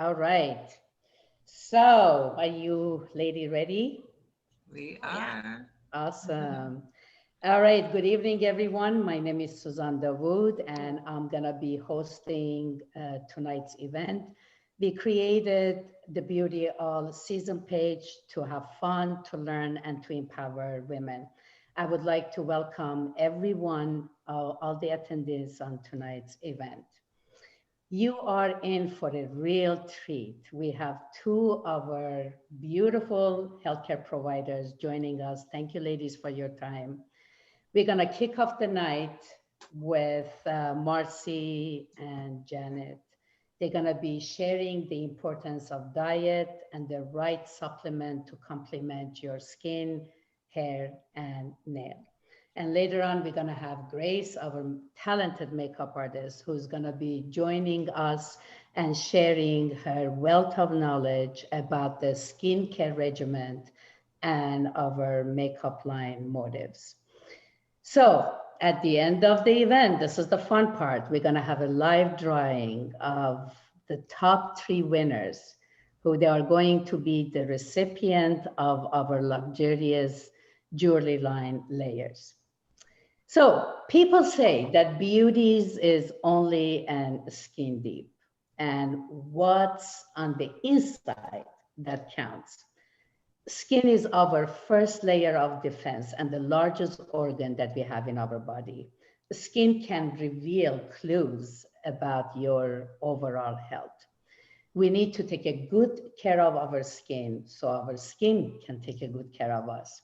All right. So, are you lady ready? We Oh yeah. are. Awesome. All right. Good evening, everyone. My name is Suzanne Dawood, and I'm going to be hosting tonight's event. We created the Beauty All season page to have fun, to learn, and to empower women. I would like to welcome everyone, all the attendees on tonight's event. You are in for a real treat. We have two of our beautiful healthcare providers joining us. Thank you, ladies, for your time. We're going to kick off the night with Marcy and Janet. They're going to be sharing the importance of diet and the right supplement to complement your skin, hair, and nail. And later on, we're going to have Grace, our talented makeup artist, who's going to be joining us and sharing her wealth of knowledge about the skincare regimen and our makeup line motives. So at the end of the event, this is the fun part. We're going to have a live drawing of the top three winners who they are going to be the recipient of our luxurious jewelry line layers. So people say that beauty is only an skin deep and what's on the inside that counts. Skin is our first layer of defense and the largest organ that we have in our body. Skin can reveal clues about your overall health. We need to take a good care of our skin so our skin can take a good care of us.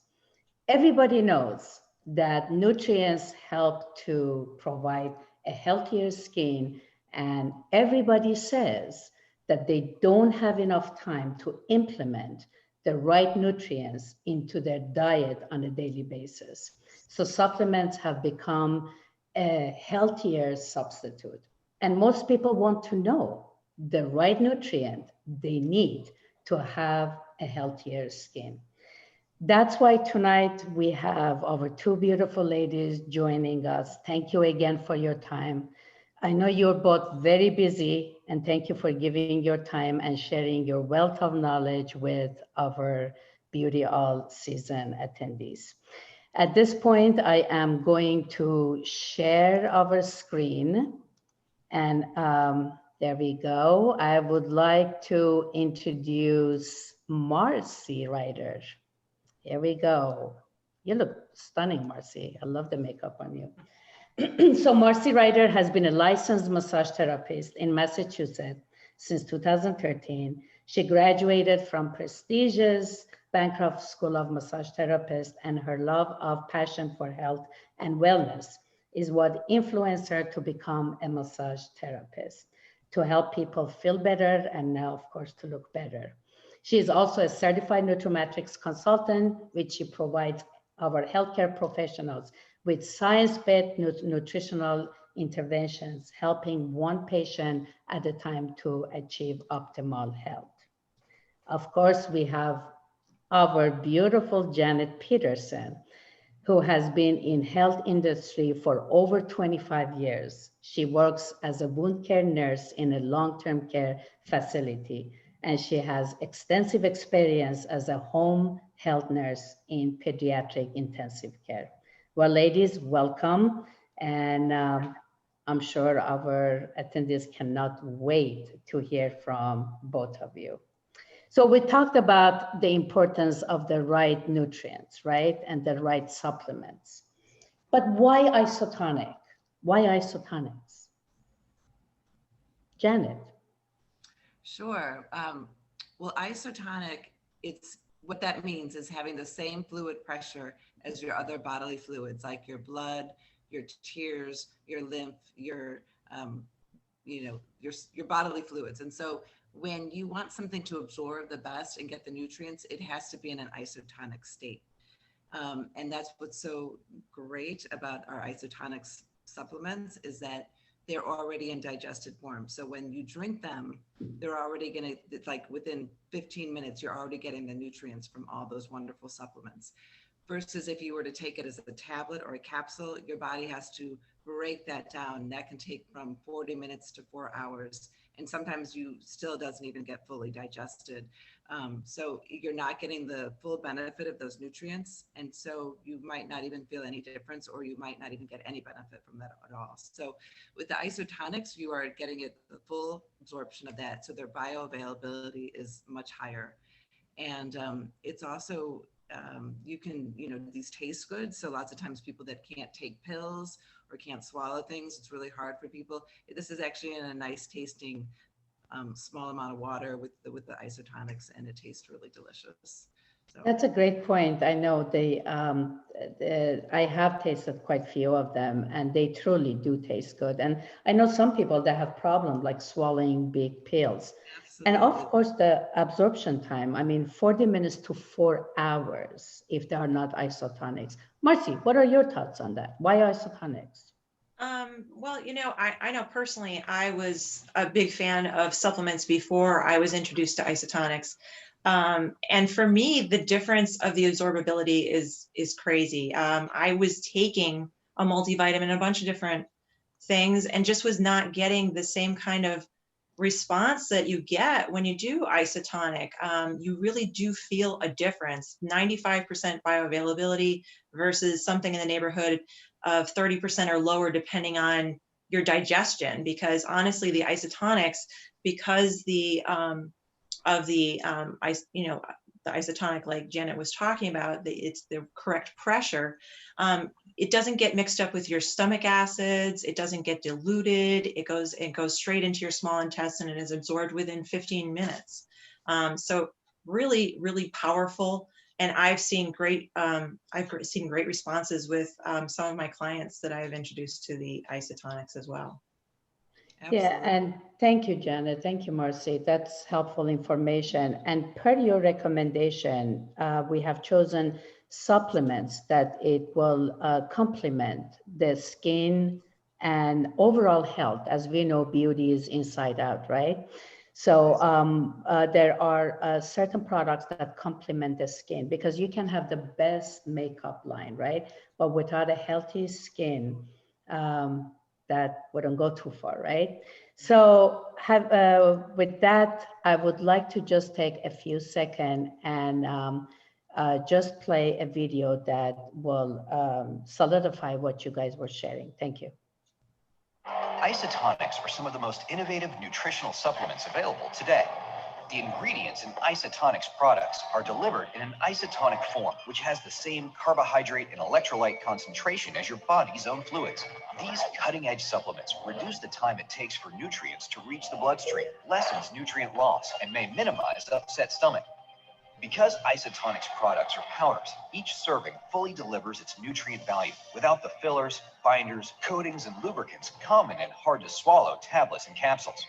Everybody knows that nutrients help to provide a healthier skin, and everybody says that they don't have enough time to implement the right nutrients into their diet on a daily basis. So supplements have become a healthier substitute. And most people want to know the right nutrient they need to have a healthier skin. That's why tonight we have our two beautiful ladies joining us. Thank you again for your time. I know you're both very busy, and thank you for giving your time and sharing your wealth of knowledge with our Beauty All season attendees. At this point, I am going to share our screen, and there we go. I would like to introduce Marcy Writer. Here we go. You look stunning, Marcy. I love the makeup on you. So Marcy Writer has been a licensed massage therapist in Massachusetts since 2013. She graduated from prestigious Bancroft School of Massage Therapists, and her love of passion for health and wellness is what influenced her to become a massage therapist, to help people feel better and now, of course, to look better. She is also a certified nutrimatrix consultant, which she provides our healthcare professionals with science-based nutritional interventions, helping one patient at a time to achieve optimal health. Of course, we have our beautiful Janet Peterson, who has been in health industry for over 25 years. She works as a wound care nurse in a long-term care facility, and she has extensive experience as a home health nurse in pediatric intensive care. Well, ladies, welcome. And I'm sure our attendees cannot wait to hear from both of you. So we talked about the importance of the right nutrients, right? And the right supplements. But why isotonic? Why isotonics? Janet. Sure. Well, isotonic, it's what that means is having the same fluid pressure as your other bodily fluids, like your blood, your tears, your lymph, um, your bodily fluids. And so when you want something to absorb the best and get the nutrients, it has to be in an isotonic state. And that's what's so great about our isotonics supplements is that they're already in digested form. So when you drink them, they're already going to, it's like within 15 minutes, you're already getting the nutrients from all those wonderful supplements. Versus if you were to take it as a tablet or a capsule, your body has to break that down. That can take from 40 minutes to 4 hours. and sometimes you still doesn't even get fully digested. So you're not getting the full benefit of those nutrients. And so you might not even feel any difference, or you might not even get any benefit from that at all. So with the Isotonix, you are getting the full absorption of that. So their bioavailability is much higher. And it's also, you can, these taste good. So lots of times people that can't take pills or can't swallow things, it's really hard for people. This is actually in a nice tasting small amount of water with the Isotonix, and it tastes really delicious. So That's a great point. I know I have tasted quite a few of them, and they truly do taste good. And I know some people that have problems like swallowing big pills. And absolutely. of course, the absorption time, I mean, 40 minutes to 4 hours if they are not Isotonics. Marcy, what are your thoughts on that? Why Isotonics? Well, I know personally, I was a big fan of supplements before I was introduced to Isotonix. And for me, the difference of the absorbability is crazy. I was taking a multivitamin, a bunch of different things, and just was not getting the same kind of response that you get when you do Isotonic. You really do feel a difference. 95% bioavailability versus something in the neighborhood of 30% or lower, depending on your digestion. Because honestly, the Isotonix, because the isotonic, like Janet was talking about, it's the correct pressure. It doesn't get mixed up with your stomach acids. It doesn't get diluted. It goes straight into your small intestine and is absorbed within 15 minutes. So really, really powerful. And I've seen great responses with some of my clients that I've introduced to the Isotonix as well. Absolutely. Yeah, and thank you, Janet. Thank you, Marcy. That's helpful information. And per your recommendation, we have chosen supplements that it will complement the skin and overall health. As we know, beauty is inside out, right? So there are certain products that complement the skin, because you can have the best makeup line, right? But without a healthy skin, that wouldn't go too far, right? So with that, I would like to just take a few seconds and just play a video that will solidify what you guys were sharing. Thank you. Isotonix are some of the most innovative nutritional supplements available today. The ingredients in Isotonix products are delivered in an isotonic form, which has the same carbohydrate and electrolyte concentration as your body's own fluids. These cutting-edge supplements reduce the time it takes for nutrients to reach the bloodstream, lessens nutrient loss, and may minimize upset stomach. Because Isotonix products are powders, each serving fully delivers its nutrient value without the fillers, binders, coatings, and lubricants common in hard-to-swallow tablets and capsules.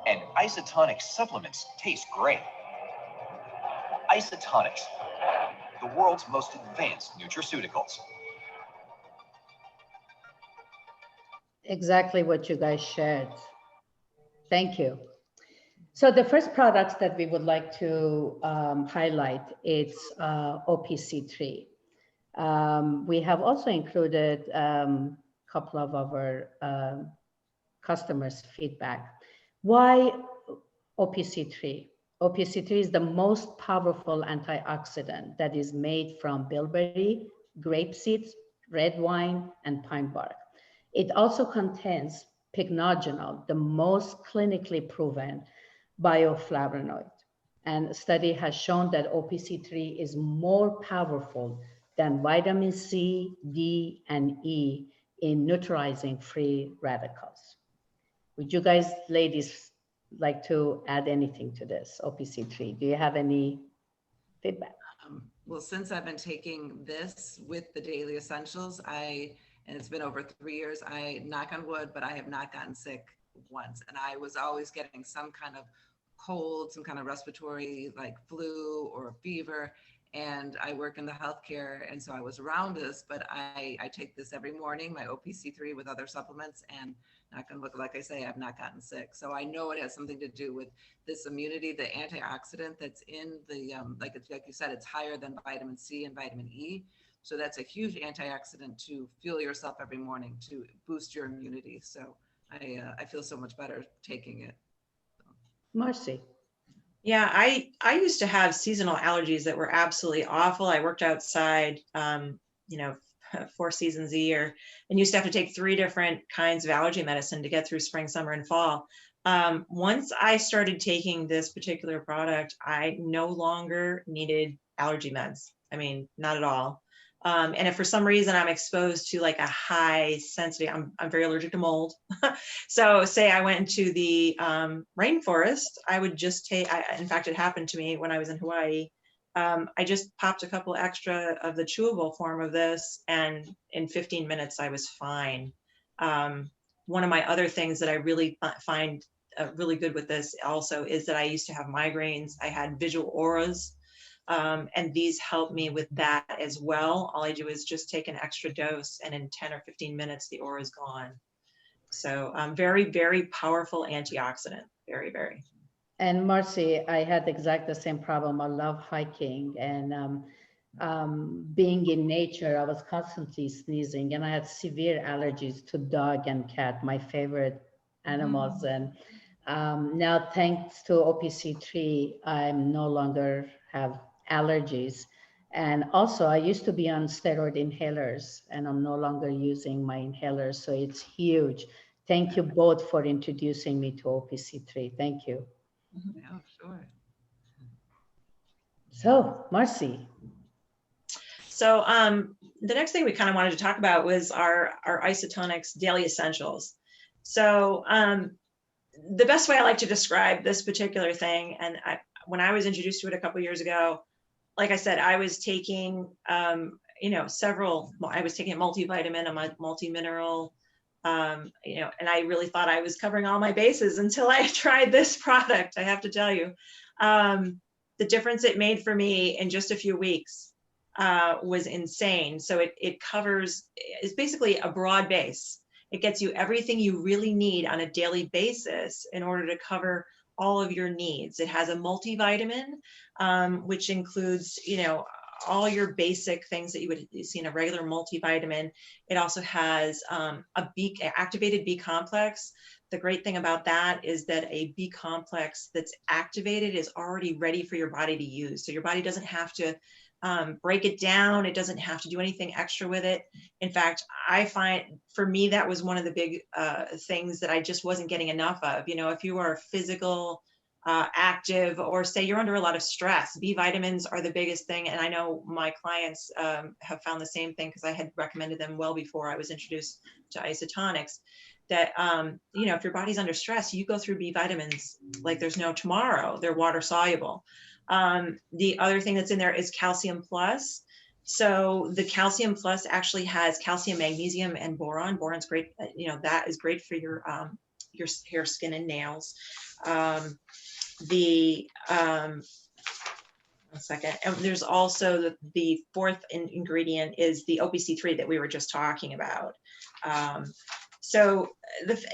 And Isotonix supplements taste great. Isotonix, the world's most advanced nutraceuticals. Exactly what you guys shared. Thank you. So the first products that we would like to highlight is OPC3. We have also included a couple of our customers' feedback. Why OPC3? OPC3 is the most powerful antioxidant that is made from bilberry, grape seeds, red wine, and pine bark. It also contains pycnogenol, the most clinically proven bioflavonoid. And a study has shown that OPC3 is more powerful than vitamin C, D, and E in neutralizing free radicals. Would you guys, ladies, like to add anything to this, OPC3? Do you have any feedback? Well, since I've been taking this with the daily essentials, and it's been over 3 years, I knock on wood, but I have not gotten sick once. And I was always getting some kind of cold, some kind of respiratory like flu or fever. And I work in the healthcare, and so I was around this, but I take this every morning, my OPC3 with other supplements, and not gonna look, like I say, I've not gotten sick. So I know it has something to do with this immunity, the antioxidant that's in the, like you said, it's higher than vitamin C and vitamin E. So that's a huge antioxidant to fuel yourself every morning to boost your immunity. So I feel so much better taking it. Marcy. Yeah, I used to have seasonal allergies that were absolutely awful. I worked outside, you know, 4 seasons a year, and used to have to take 3 different kinds of allergy medicine to get through spring, summer, and fall. Once I started taking this particular product, I no longer needed allergy meds. I mean, not at all. And if for some reason I'm exposed to like a high sensitivity, I'm very allergic to mold. So say I went into the rainforest, I would just take, in fact, it happened to me when I was in Hawaii. I just popped a couple extra of the chewable form of this, and in 15 minutes, I was fine. One of my other things that I really find really good with this also is that I used to have migraines. I had visual auras. And these help me with that as well. All I do is just take an extra dose, and in 10 or 15 minutes, the aura is gone. So very, very powerful antioxidant. Very, very. And Marcy, I had exact the same problem. I love hiking, and being in nature, I was constantly sneezing, and I had severe allergies to dog and cat, my favorite animals. And now, thanks to OPC3, I'm no longer have allergies. And also, I used to be on steroid inhalers, and I'm no longer using my inhalers. So it's huge. Thank you both for introducing me to OPC3. Thank you. Yeah, sure. So, Marcy. So the next thing we kind of wanted to talk about was our Isotonix Daily Essentials. So the best way I like to describe this particular thing, and when I was introduced to it a couple years ago, like I said, I was taking, you know, I was taking a multivitamin, a multi-mineral, you know, and I really thought I was covering all my bases until I tried this product. I have to tell you, the difference it made for me in just a few weeks was insane. So it covers, it's basically a broad base. It gets you everything you really need on a daily basis in order to cover all of your needs. It has a multivitamin, which includes, you know, all your basic things that you would see in a regular multivitamin. It also has activated B complex. The great thing about that is that a B complex that's activated is already ready for your body to use. So your body doesn't have to break it down. It doesn't have to do anything extra with it. In fact, I find for me, that was one of the big things that I just wasn't getting enough of. You know, if you are physical, active, or say you're under a lot of stress, B vitamins are the biggest thing. And I know my clients have found the same thing because I had recommended them well before I was introduced to Isotonix. That, you know, if your body's under stress, you go through B vitamins like there's no tomorrow. They're water soluble. The other thing that's in there is calcium plus. So the calcium plus actually has calcium, magnesium, and boron. Boron's great. You know, that is great for your hair, skin, and nails. One second. And there's also the fourth ingredient is the OPC3 that we were just talking about. So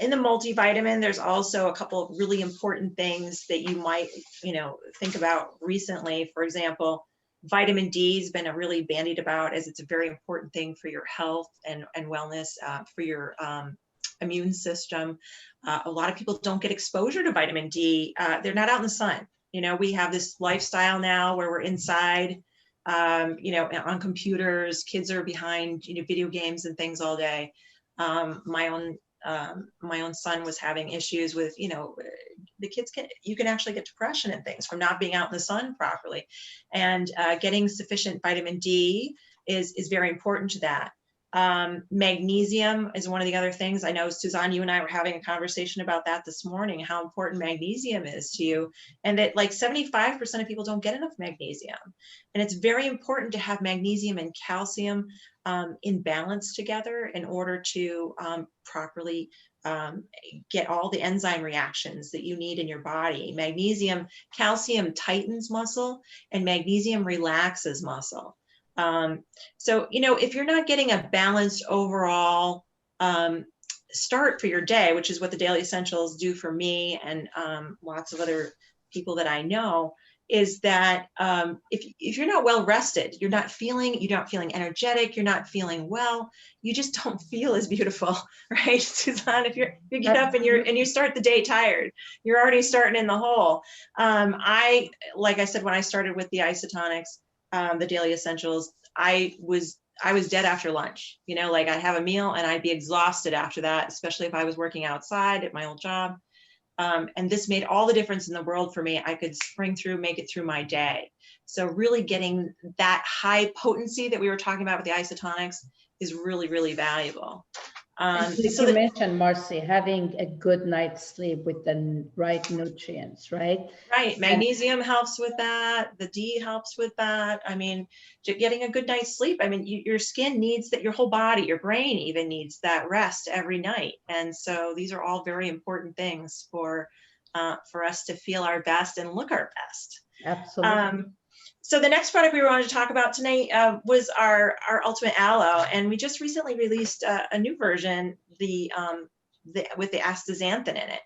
in the multivitamin, there's also a couple of really important things that you might, you know, think about recently. For example, vitamin D has been really bandied about as it's a very important thing for your health and wellness, for your immune system. A lot of people don't get exposure to vitamin D. They're not out in the sun. You know, we have this lifestyle now where we're inside, you know, on computers. Kids are behind, you know, video games and things all day. My own son was having issues with, you know, the kids you can actually get depression and things from not being out in the sun properly, and getting sufficient vitamin D is very important to that. Magnesium is one of the other things. I know, Suzanne, you and I were having a conversation about that this morning, how important magnesium is to you, and that like 75% of people don't get enough magnesium. And it's very important to have magnesium and calcium in balance together in order to properly get all the enzyme reactions that you need in your body. Calcium tightens muscle, and magnesium relaxes muscle. So, you know, if you're not getting a balanced overall start for your day, which is what the Daily Essentials do for me and lots of other people that I know, is that if you're not well rested, you're not feeling energetic, you're not feeling well, you just don't feel as beautiful, right, Suzanne? If you get up and you start the day tired, you're already starting in the hole. Like I said, when I started with the Isotonix, the Daily Essentials, I was dead after lunch. You know, like I'd have a meal and I'd be exhausted after that, especially if I was working outside at my old job. And this made all the difference in the world for me. I could make it through my day. So really getting that high potency that we were talking about with the Isotonix is really, really valuable. Like you mentioned, Marcy, having a good night's sleep with the right nutrients, right? Right. Magnesium helps with that. The D helps with that. I mean, getting a good night's sleep. I mean, your skin needs that, your whole body, your brain even needs that rest every night. And so these are all very important things for us to feel our best and look our best. Absolutely. So the next product we wanted to talk about tonight was our Ultimate Aloe, and we just recently released a new version, with the Astaxanthin in it.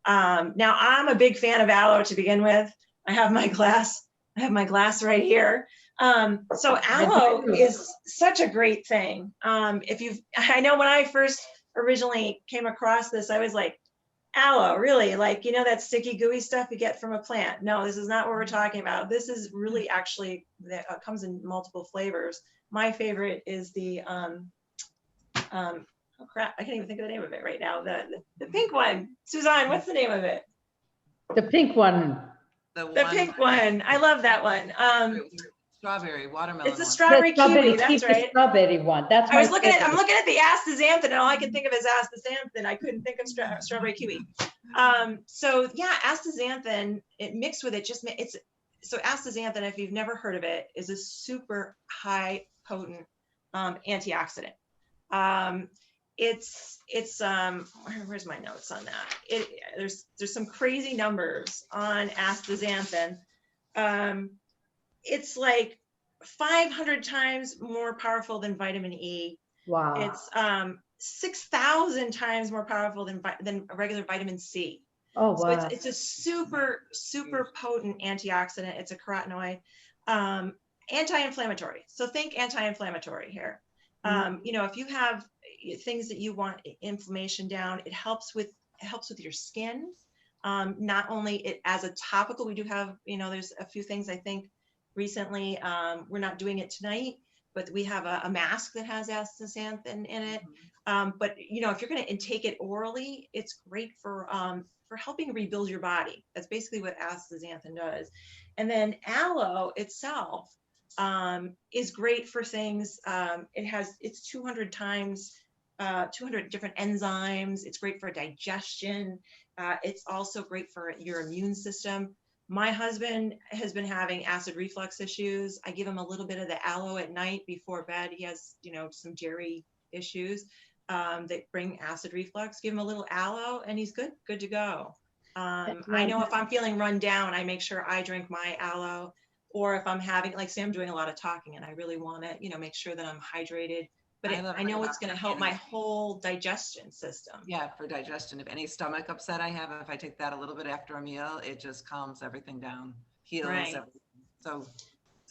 Now I'm a big fan of aloe to begin with. I have my glass right here. So aloe is such a great thing. I know when I first originally came across this, I was like, aloe, really? Like, you know, that sticky gooey stuff you get from a plant? No, this is not what we're talking about. This is really actually, comes in multiple flavors. My favorite is the, oh crap, I can't even think of the name of it right now. The pink one. Suzanne, what's the name of it? The pink one. The pink one. I love that one. Strawberry, watermelon. It's a strawberry kiwi. That's right. Strawberry one. That's I'm looking at the Astaxanthin, and all I can think of is Astaxanthin. I couldn't think of strawberry kiwi. So yeah, Astaxanthin, it mixed with it so Astaxanthin, if you've never heard of it, is a super high potent antioxidant. Where's my notes on that? There's some crazy numbers on Astaxanthin. It's like 500 times more powerful than vitamin E. Wow. It's 6,000 times more powerful than regular vitamin C. Oh, wow. So it's a super, super potent antioxidant. It's a carotenoid, anti-inflammatory. So think anti-inflammatory here. You know, if you have things that you want inflammation down, it helps with your skin. Not only it as a topical, we do have, you know, there's a few things I think recently, we're not doing it tonight, but we have a mask that has astaxanthin in it. But you know, if you're going to intake it orally, it's great for helping rebuild your body. That's basically what astaxanthin does. And then aloe itself is great for things. It's 200 times 200 different enzymes. It's great for digestion. It's also great for your immune system. My husband has been having acid reflux issues. I give him a little bit of the aloe at night before bed. He has, you know, some dairy issues that bring acid reflux. Give him a little aloe and he's good to go. I know if I'm feeling run down, I make sure I drink my aloe, or if I'm having, like say I'm doing a lot of talking and I really want to, you know, make sure that I'm hydrated. But I know it's going to help my whole digestion system. Yeah, for digestion. If any stomach upset I have, if I take that a little bit after a meal, it just calms everything down, heals everything. So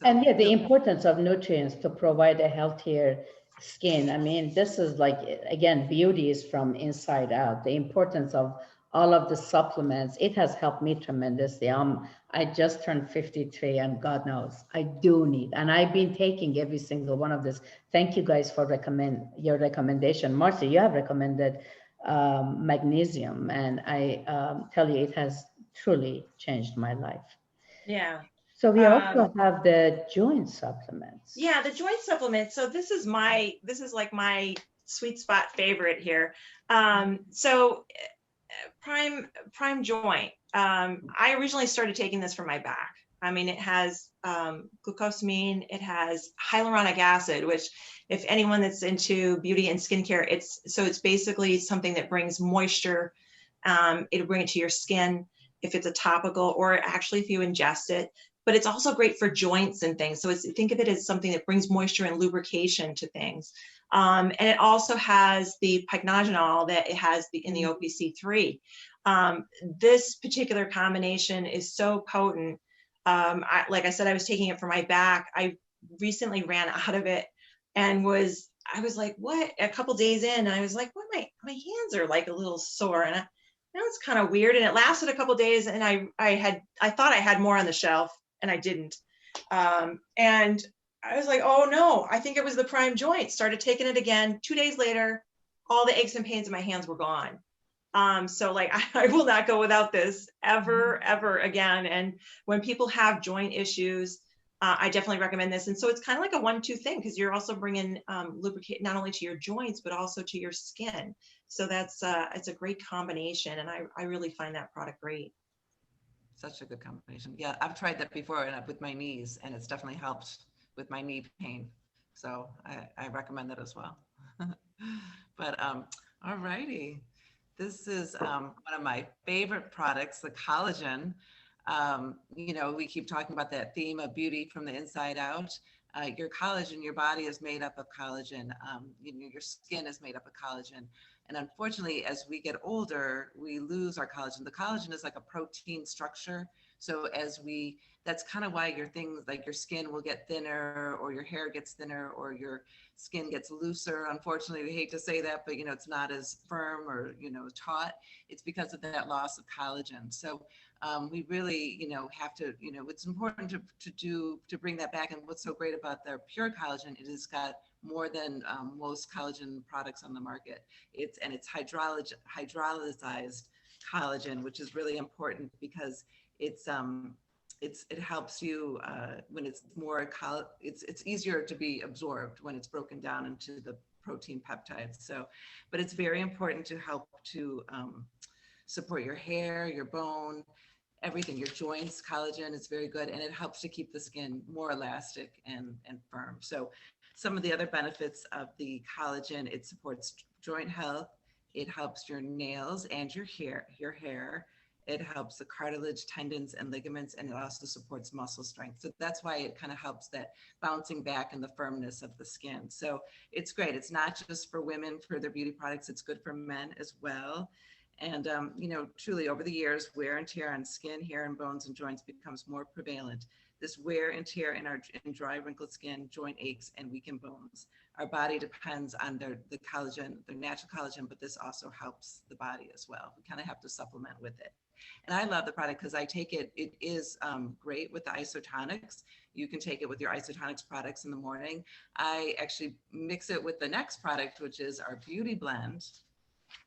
and yeah, the importance of nutrients to provide a healthier skin. I mean, this is like, again, beauty is from inside out. The importance of all of the supplements, it has helped me tremendously. I just turned 53 and God knows I do need, and I've been taking every single one of this. Thank you guys for your recommendation. Marcy, you have recommended magnesium, and I tell you, it has truly changed my life. Yeah. So we also have the joint supplements. Yeah, the joint supplements. So this is like my sweet spot favorite here. So Prime Joint. I originally started taking this for my back. I mean, it has glucosamine, it has hyaluronic acid, which if anyone that's into beauty and skincare, it's basically something that brings moisture. It'll bring it to your skin if it's a topical, or actually if you ingest it. But it's also great for joints and things. So think of it as something that brings moisture and lubrication to things. And it also has the pycnogenol that it has in the OPC3. This particular combination is so potent. Like I said, I was taking it for my back. I recently ran out of it and I was like, what? A couple days in, and I was like, what? My hands are like a little sore, and it's kind of weird. And it lasted a couple days, and I thought I had more on the shelf, and I didn't. And I was like, oh no, I think it was the prime joint. Started taking it again. 2 days later, all the aches and pains in my hands were gone. So like I will not go without this ever again. And when people have joint issues, I definitely recommend this. And so it's kind of like a 1-2 thing, because you're also bringing lubricant not only to your joints but also to your skin. So that's it's a great combination, and I really find that product great. Such a good combination. Yeah, I've tried that before and with my knees, and it's definitely helped with my knee pain. So I recommend that as well. But all righty. This is one of my favorite products, the collagen. You know, we keep talking about that theme of beauty from the inside out. Your collagen, your body is made up of collagen. You know, your skin is made up of collagen. And unfortunately, as we get older, we lose our collagen. The collagen is like a protein structure. So that's kind of why your things like your skin will get thinner, or your hair gets thinner, or your skin gets looser. Unfortunately, we hate to say that, but you know, it's not as firm or, you know, taut. It's because of that loss of collagen. So we really, you know, have to, you know, it's important to bring that back. And what's so great about their pure collagen, it has got more than most collagen products on the market. It's hydrolyzed collagen, which is really important because it helps you when it's more it's easier to be absorbed when it's broken down into the protein peptides. So, but it's very important to help to support your hair, your bone, everything, your joints. Collagen is very good, and it helps to keep the skin more elastic and firm. So some of the other benefits of the collagen, it supports joint health, it helps your nails and your hair. It helps the cartilage, tendons, and ligaments, and it also supports muscle strength. So that's why it kind of helps that bouncing back and the firmness of the skin. So it's great. It's not just for women for their beauty products. It's good for men as well. And, you know, truly over the years, wear and tear on skin, hair, and bones and joints becomes more prevalent. This wear and tear in dry, wrinkled skin, joint aches, and weakened bones. Our body depends on the collagen, their natural collagen, but this also helps the body as well. We kind of have to supplement with it. And I love the product because I take it, it is great with the Isotonix. You can take it with your Isotonix products in the morning. I actually mix it with the next product, which is our Beauty Blend,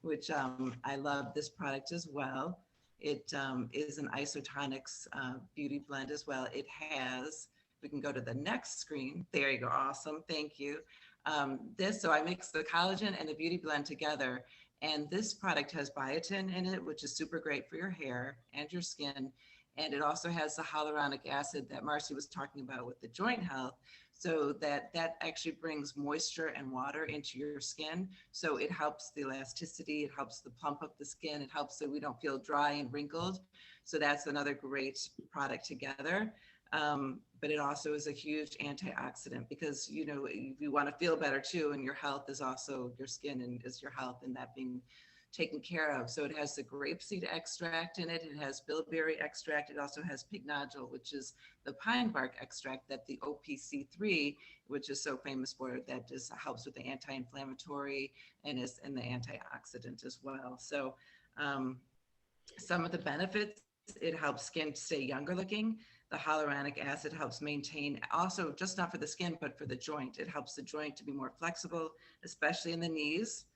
which I love this product as well. It is an Isotonix beauty blend as well. It has, we can go to the next screen. There you go, awesome, thank you. So I mix the collagen and the beauty blend together, and this product has biotin in it, which is super great for your hair and your skin. And it also has the hyaluronic acid that Marcy was talking about with the joint health. So that actually brings moisture and water into your skin. So it helps the elasticity, it helps the plump up the skin, it helps so we don't feel dry and wrinkled. So that's another great product together. But it also is a huge antioxidant because, you know, you want to feel better too, and your health is also your skin and is your health, and that being taken care of. So it has the grapeseed extract in it. It has bilberry extract. It also has pig nodule, which is the pine bark extract that the OPC3, which is so famous for, that just helps with the anti-inflammatory and the antioxidant as well. So some of the benefits, it helps skin stay younger looking. The hyaluronic acid helps maintain, also just not for the skin, but for the joint. It helps the joint to be more flexible, especially in the knees.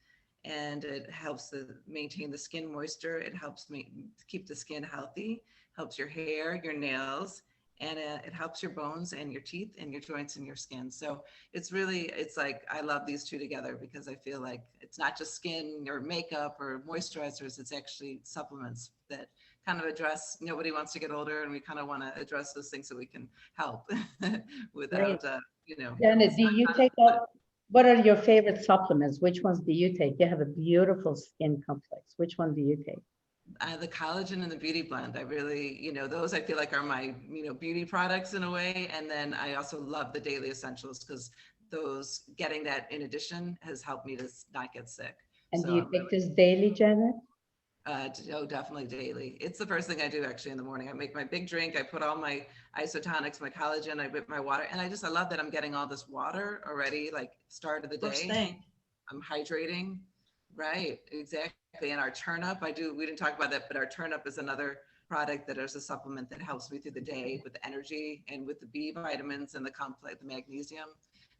And it helps maintain the skin moisture. It helps keep the skin healthy, helps your hair, your nails, and it helps your bones and your teeth and your joints and your skin. So it's like, I love these two together because I feel like it's not just skin or makeup or moisturizers, it's actually supplements that kind of address, nobody wants to get older, and we kind of want to address those things so we can help without, you know. Janet, do you take up? What are your favorite supplements? Which ones do you take? You have a beautiful skin complex. Which one do you take? The collagen and the beauty blend. I really, you know, those I feel like are my, you know, beauty products in a way. And then I also love the daily essentials because those, getting that in addition has helped me to not get sick. And so do you take this daily, Janet? Definitely daily. It's the first thing I do actually in the morning. I make my big drink. I put all my Isotonix, my collagen, I whip my water. And I love that I'm getting all this water already, like start of the First day. thing. I'm hydrating. Right, exactly. And our turnip, we didn't talk about that, but our turnip is another product that is a supplement that helps me through the day with the energy and with the B vitamins and the complex, the magnesium.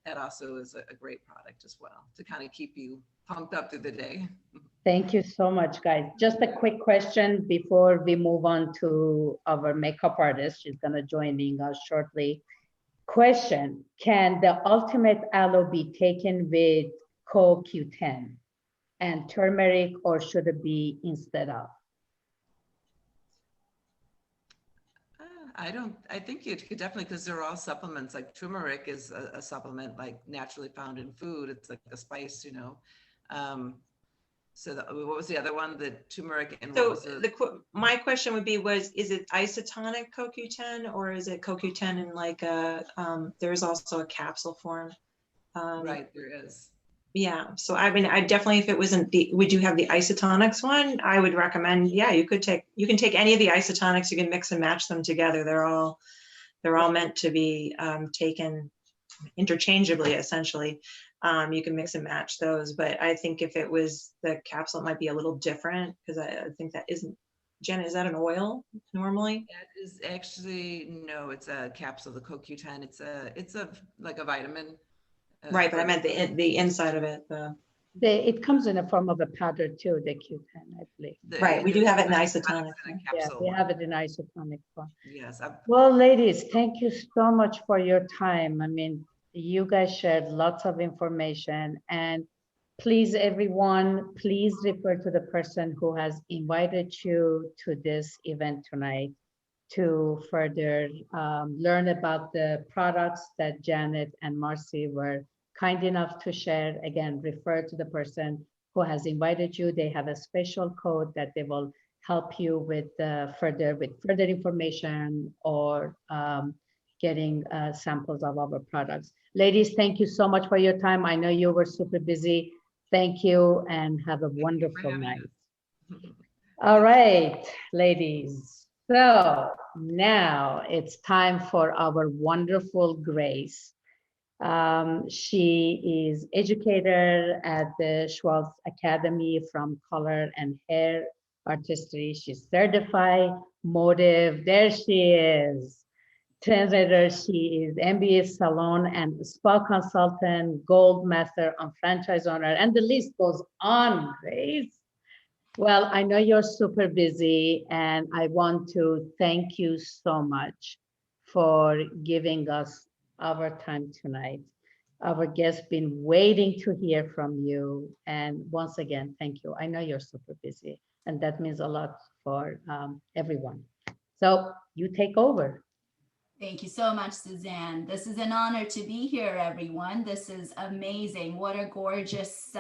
That also is a great product as well to kind of keep you pumped up through the day. Thank you so much, guys. Just a quick question before we move on to our makeup artist. She's going to join us shortly. Question, can the ultimate aloe be taken with CoQ10 and turmeric, or should it be instead of? I think you could definitely, because they're all supplements. Like turmeric is a supplement like naturally found in food. It's like a spice, you know. What was the other one? The turmeric and So what was my question would be, is it isotonic CoQ10 or is it CoQ10 in like there's also a capsule form? Right, there is. Yeah, so I mean, I definitely, if it wasn't we do have the Isotonix one, I would recommend, yeah, you can take any of the Isotonix, you can mix and match them together. They're all meant to be taken interchangeably, essentially. You can mix and match those, but I think if it was the capsule, it might be a little different because I think that isn't, Jenna, is that an oil normally? That is actually, no, it's a capsule, the CoQ10. It's a like a vitamin. Right, but I meant the inside of it. It comes in a form of a powder too, the Q10, I believe. Right, we do have it in isotonic. Yeah, we have it in isotonic form. Yes. Well, ladies, thank you so much for your time. I mean, you guys shared lots of information, and please, everyone, please refer to the person who has invited you to this event tonight to further learn about the products that Janet and Marcy were kind enough to share. Again, refer to the person who has invited you. They have a special code that they will help you with further information or getting samples of our products. Ladies, thank you so much for your time. I know you were super busy. Thank you and have a wonderful night. All right, ladies. So now it's time for our wonderful Grace. She is educator at the Schwartz Academy from Color and Hair Artistry. She's certified motive. There she is. Translator. She is MBA salon and spa consultant, gold master on franchise owner, and the list goes on, Grace. Well, I know you're super busy, and I want to thank you so much for giving us our time tonight. Our guests been waiting to hear from you. And once again, thank you. I know you're super busy, and that means a lot for everyone. So you take over. Thank you so much, Suzanne. This is an honor to be here, everyone. This is amazing. What a gorgeous,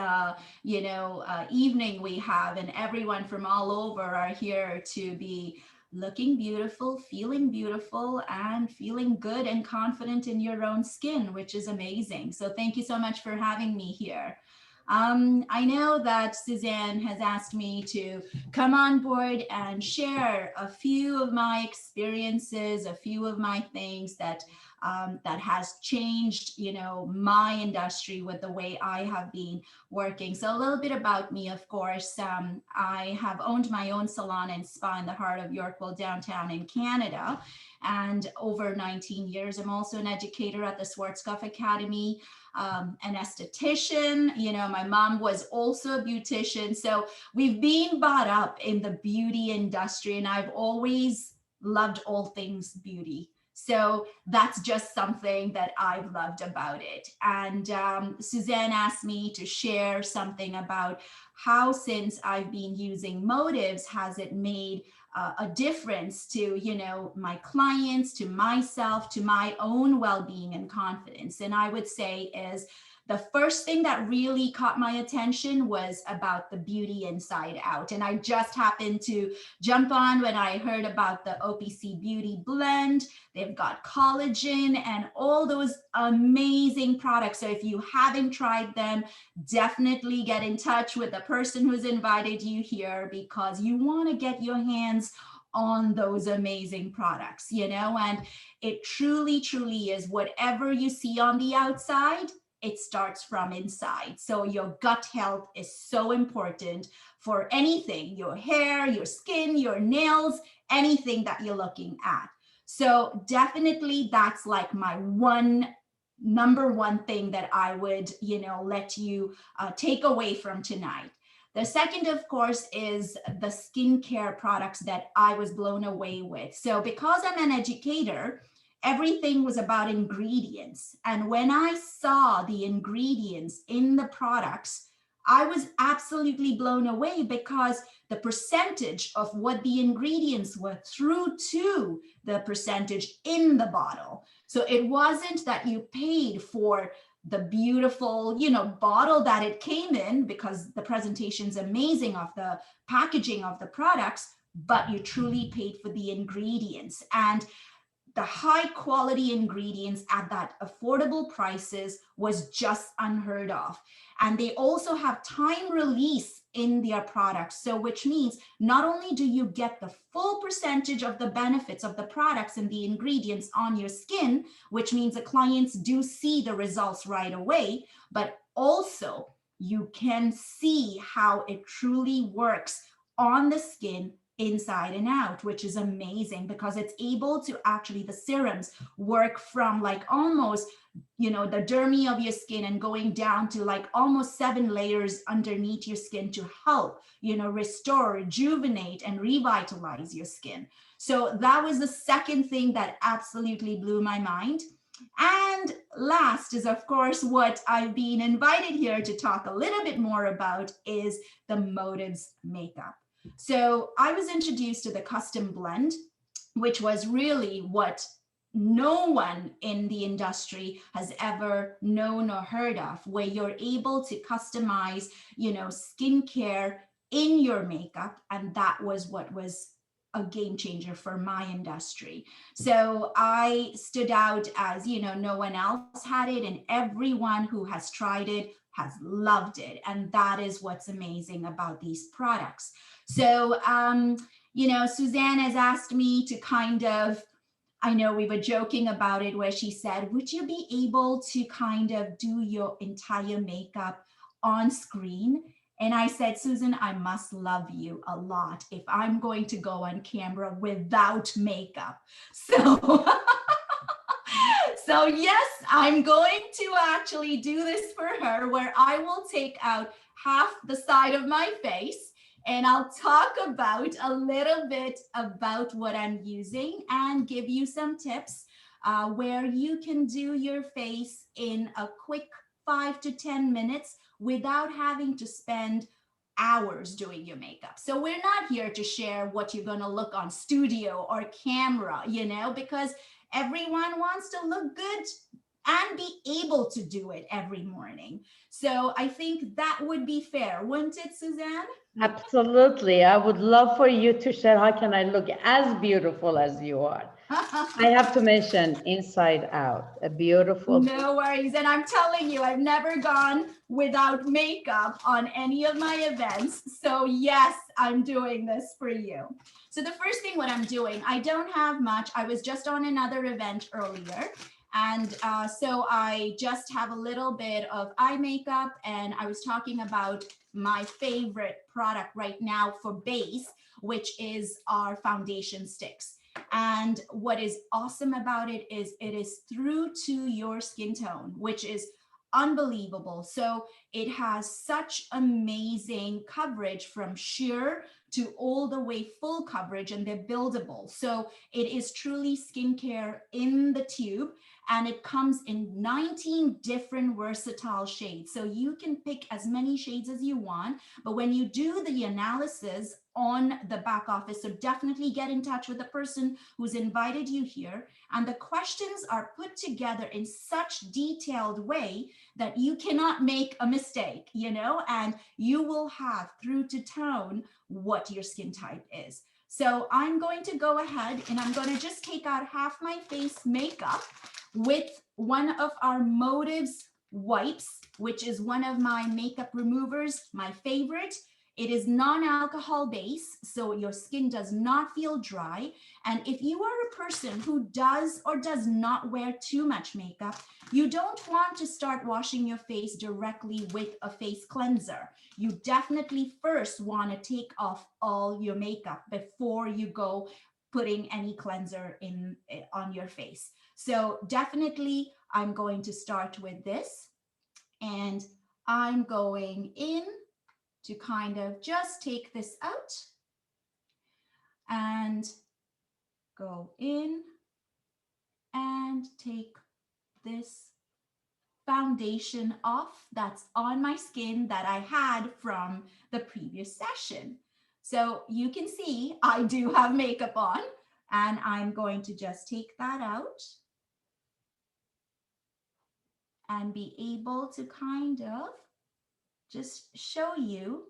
evening we have, and everyone from all over are here to be looking beautiful, and feeling good and confident in your own skin, which is amazing. So thank you so much for having me here. I know that Suzanne has asked me to come on board and share a few of my experiences, a few of my things that has changed, my industry with the way I have been working. So a little bit about me, of course. I have owned my own salon and spa in the heart of Yorkville, downtown in Canada, and over 19 years. I'm also an educator at the Schwarzkopf Academy. An esthetician, my mom was also a beautician. So we've been brought up in the beauty industry, and I've always loved all things beauty. So that's just something that I've loved about it. And Suzanne asked me to share something about how, since I've been using motives, has it made a difference to, my clients, to myself, to my own well-being and confidence. And I would say is The first thing that really caught my attention was about the beauty inside out. And I just happened to jump on when I heard about the OPC Beauty Blend. They've got collagen and all those amazing products. So if you haven't tried them, definitely get in touch with the person who's invited you here, because you want to get your hands on those amazing products, you know, and it truly, truly is whatever you see on the outside, it starts from inside. So your gut health is so important for anything, your hair, your skin, your nails, anything that you're looking at. So definitely that's like my number one thing that I would, you know, let you take away from tonight. The second, of course, is the skincare products that I was blown away with. So because I'm an educator, everything was about ingredients. And when I saw the ingredients in the products, I was absolutely blown away, because the percentage of what the ingredients were through to the percentage in the bottle. So it wasn't that you paid for the beautiful, you know, bottle that it came in, because the presentation's amazing of the packaging of the products, but you truly paid for the ingredients. And the high quality ingredients at that affordable prices was just unheard of. And they also have time release in their products. So which means not only do you get the full percentage of the benefits of the products and the ingredients on your skin, which means the clients do see the results right away, but also you can see how it truly works on the skin inside and out, which is amazing, because it's able to actually, the serums work from like almost, you know, the dermis of your skin and going down to like almost 7 layers underneath your skin to help, you know, restore, rejuvenate, and revitalize your skin. So that was the second thing that absolutely blew my mind. And last is, of course, what I've been invited here to talk a little bit more about is the Motives makeup. So I was introduced to the custom blend, which was really what no one in the industry has ever known or heard of, where you're able to customize, you know, skincare in your makeup. And that was what was a game changer for my industry. So I stood out as, you know, no one else had it, and everyone who has tried it has loved it. And that is what's amazing about these products. So, you know, Suzanne has asked me to kind of, I know we were joking about it, where she said, would you be able to kind of do your entire makeup on screen? And I said, Susan, I must love you a lot if I'm going to go on camera without makeup. So, so yes, I'm going to actually do this for her, where I will take out half the side of my face, and I'll talk about a little bit about what I'm using and give you some tips where you can do your face in a quick 5 to 10 minutes without having to spend hours doing your makeup. So we're not here to share what you're going to look on studio or camera, you know, because everyone wants to look good and be able to do it every morning. So I think that would be fair, wouldn't it, Suzanne? Absolutely. I would love for you to share how can I look as beautiful as you are. I have to mention Inside Out, a beautiful. No worries. And I'm telling you, I've never gone without makeup on any of my events. So yes, I'm doing this for you. So the first thing what I'm doing, I don't have much. I was just on another event earlier. And so I just have a little bit of eye makeup, and I was talking about my favorite product right now for base, which is our foundation sticks. And what is awesome about it is through to your skin tone, which is unbelievable. So it has such amazing coverage from sheer to all the way full coverage, and they're buildable. So it is truly skincare in the tube, and it comes in 19 different versatile shades. So you can pick as many shades as you want, but when you do the analysis on the back office. So definitely get in touch with the person who's invited you here. And the questions are put together in such detailed way that you cannot make a mistake, you know, and you will have through to tone what your skin type is. So I'm going to go ahead and I'm going to just take out half my face makeup with one of our Motives wipes, which is one of my makeup removers, my favorite. It is non-alcohol based, so your skin does not feel dry. And if you are a person who does or does not wear too much makeup, you don't want to start washing your face directly with a face cleanser. You definitely first want to take off all your makeup before you go putting any cleanser in on your face. So definitely I'm going to start with this, and I'm going in to kind of just take this out and go in and take this foundation off that's on my skin that I had from the previous session. So you can see I do have makeup on, and I'm going to just take that out and be able to kind of just show you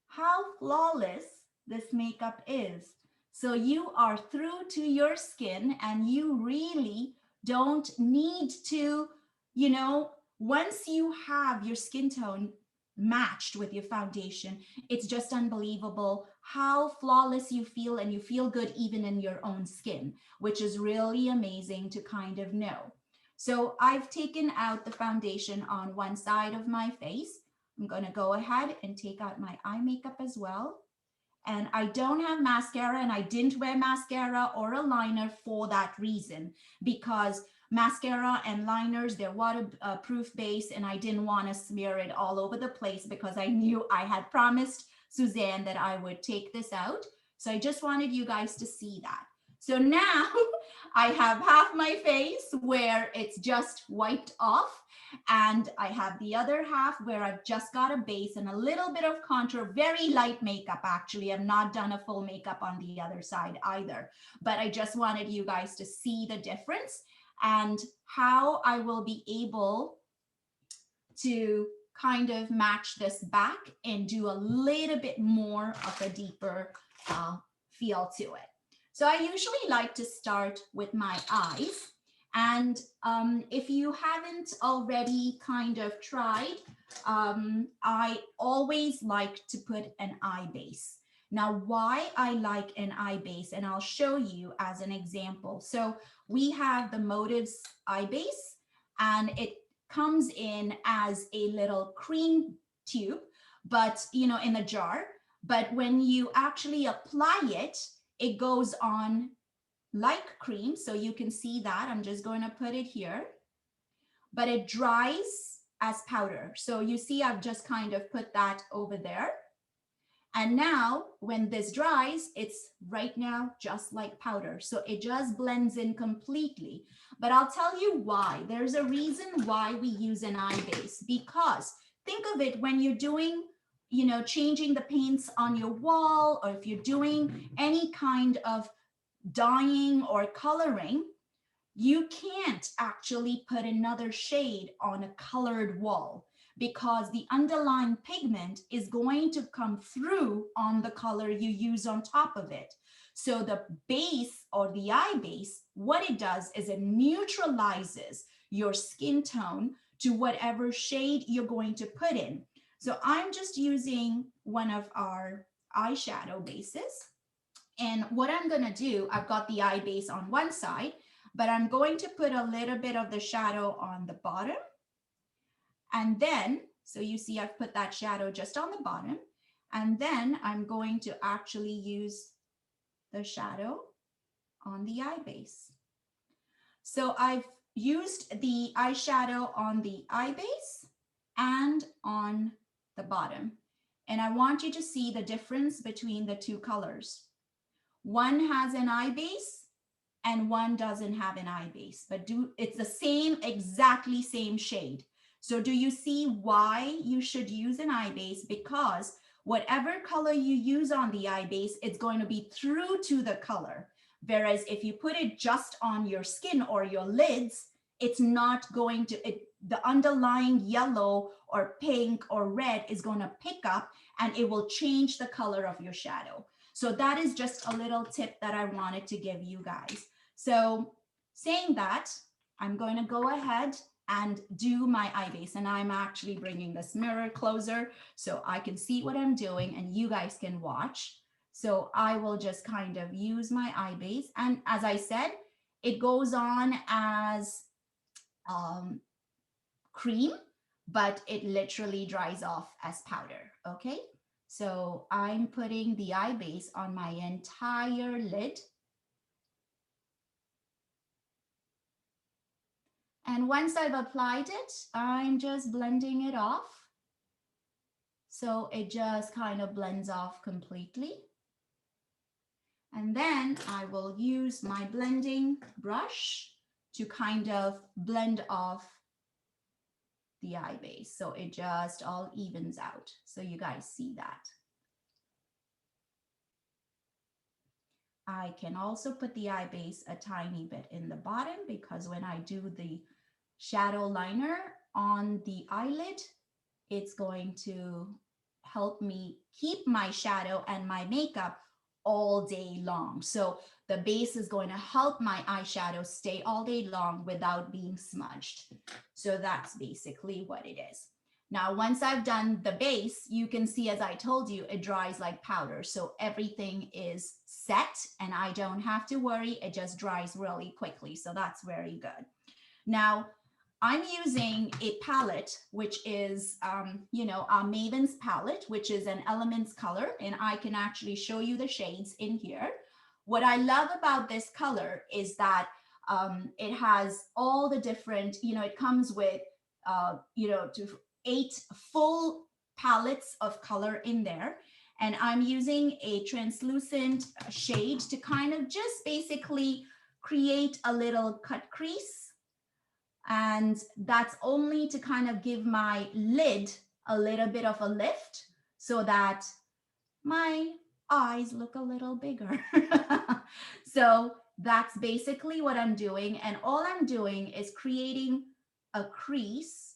how flawless this makeup is. So you are through to your skin, and you really don't need to, you know, once you have your skin tone matched with your foundation, it's just unbelievable how flawless you feel, and you feel good even in your own skin, which is really amazing to kind of know. So I've taken out the foundation on one side of my face. I'm going to go ahead and take out my eye makeup as well. And I don't have mascara, and I didn't wear mascara or a liner for that reason, because mascara and liners, they're waterproof base, and I didn't want to smear it all over the place because I knew I had promised Suzanne that I would take this out. So I just wanted you guys to see that. So now I have half my face where it's just wiped off, and I have the other half where I've just got a base and a little bit of contour, very light makeup actually. I've not done a full makeup on the other side either, but I just wanted you guys to see the difference and how I will be able to kind of match this back and do a little bit more of a deeper feel to it. So I usually like to start with my eyes. And if you haven't already kind of tried, I always like to put an eye base. Now, why I like an eye base, and I'll show you as an example. So we have the Motives eye base, and it comes in as a little cream tube, but you know, in a jar. But when you actually apply it, it goes on like cream. So you can see that. I'm just going to put it here, but it dries as powder. So you see, I've just kind of put that over there. And now when this dries, it's right now just like powder. So it just blends in completely. But I'll tell you why. There's a reason why we use an eye base, because think of it when you're doing, you know, changing the paints on your wall, or if you're doing any kind of dyeing or coloring, you can't actually put another shade on a colored wall, because the underlying pigment is going to come through on the color you use on top of it. So the base, or the eye base, what it does is it neutralizes your skin tone to whatever shade you're going to put in. So I'm just using one of our eyeshadow bases. And what I'm going to do, I've got the eye base on one side, but I'm going to put a little bit of the shadow on the bottom. And then, so you see I've put that shadow just on the bottom. And then I'm going to actually use the shadow on the eye base. So I've used the eyeshadow on the eye base and on the bottom. And I want you to see the difference between the two colors. One has an eye base and one doesn't have an eye base, but it's the same, exactly same shade. So do you see why you should use an eye base? Because whatever color you use on the eye base, it's going to be true to the color. Whereas if you put it just on your skin or your lids, it's not going to, the underlying yellow or pink or red is going to pick up and it will change the color of your shadow. So that is just a little tip that I wanted to give you guys. So saying that, I'm going to go ahead and do my eye base, and I'm actually bringing this mirror closer so I can see what I'm doing and you guys can watch. So I will just kind of use my eye base, and as I said, it goes on as cream, but it literally dries off as powder. Okay, so I'm putting the eye base on my entire lid. And once I've applied it, I'm just blending it off. So it just kind of blends off completely. And then I will use my blending brush to kind of blend off the eye base. So it just all evens out. So you guys see that. I can also put the eye base a tiny bit in the bottom, because when I do the shadow liner on the eyelid, it's going to help me keep my shadow and my makeup all day long. So the base is going to help my eyeshadow stay all day long without being smudged. So that's basically what it is. Now, once I've done the base, you can see, as I told you, it dries like powder. So everything is set and I don't have to worry. It just dries really quickly. So that's very good. Now, I'm using a palette, which is, you know, a Mavens palette, which is an Elements color, and I can actually show you the shades in here. What I love about this color is that it has all the different, you know, it comes with, you know, 8 full palettes of color in there. And I'm using a translucent shade to kind of just basically create a little cut crease. And that's only to kind of give my lid a little bit of a lift so that my eyes look a little bigger. So that's basically what I'm doing. And all I'm doing is creating a crease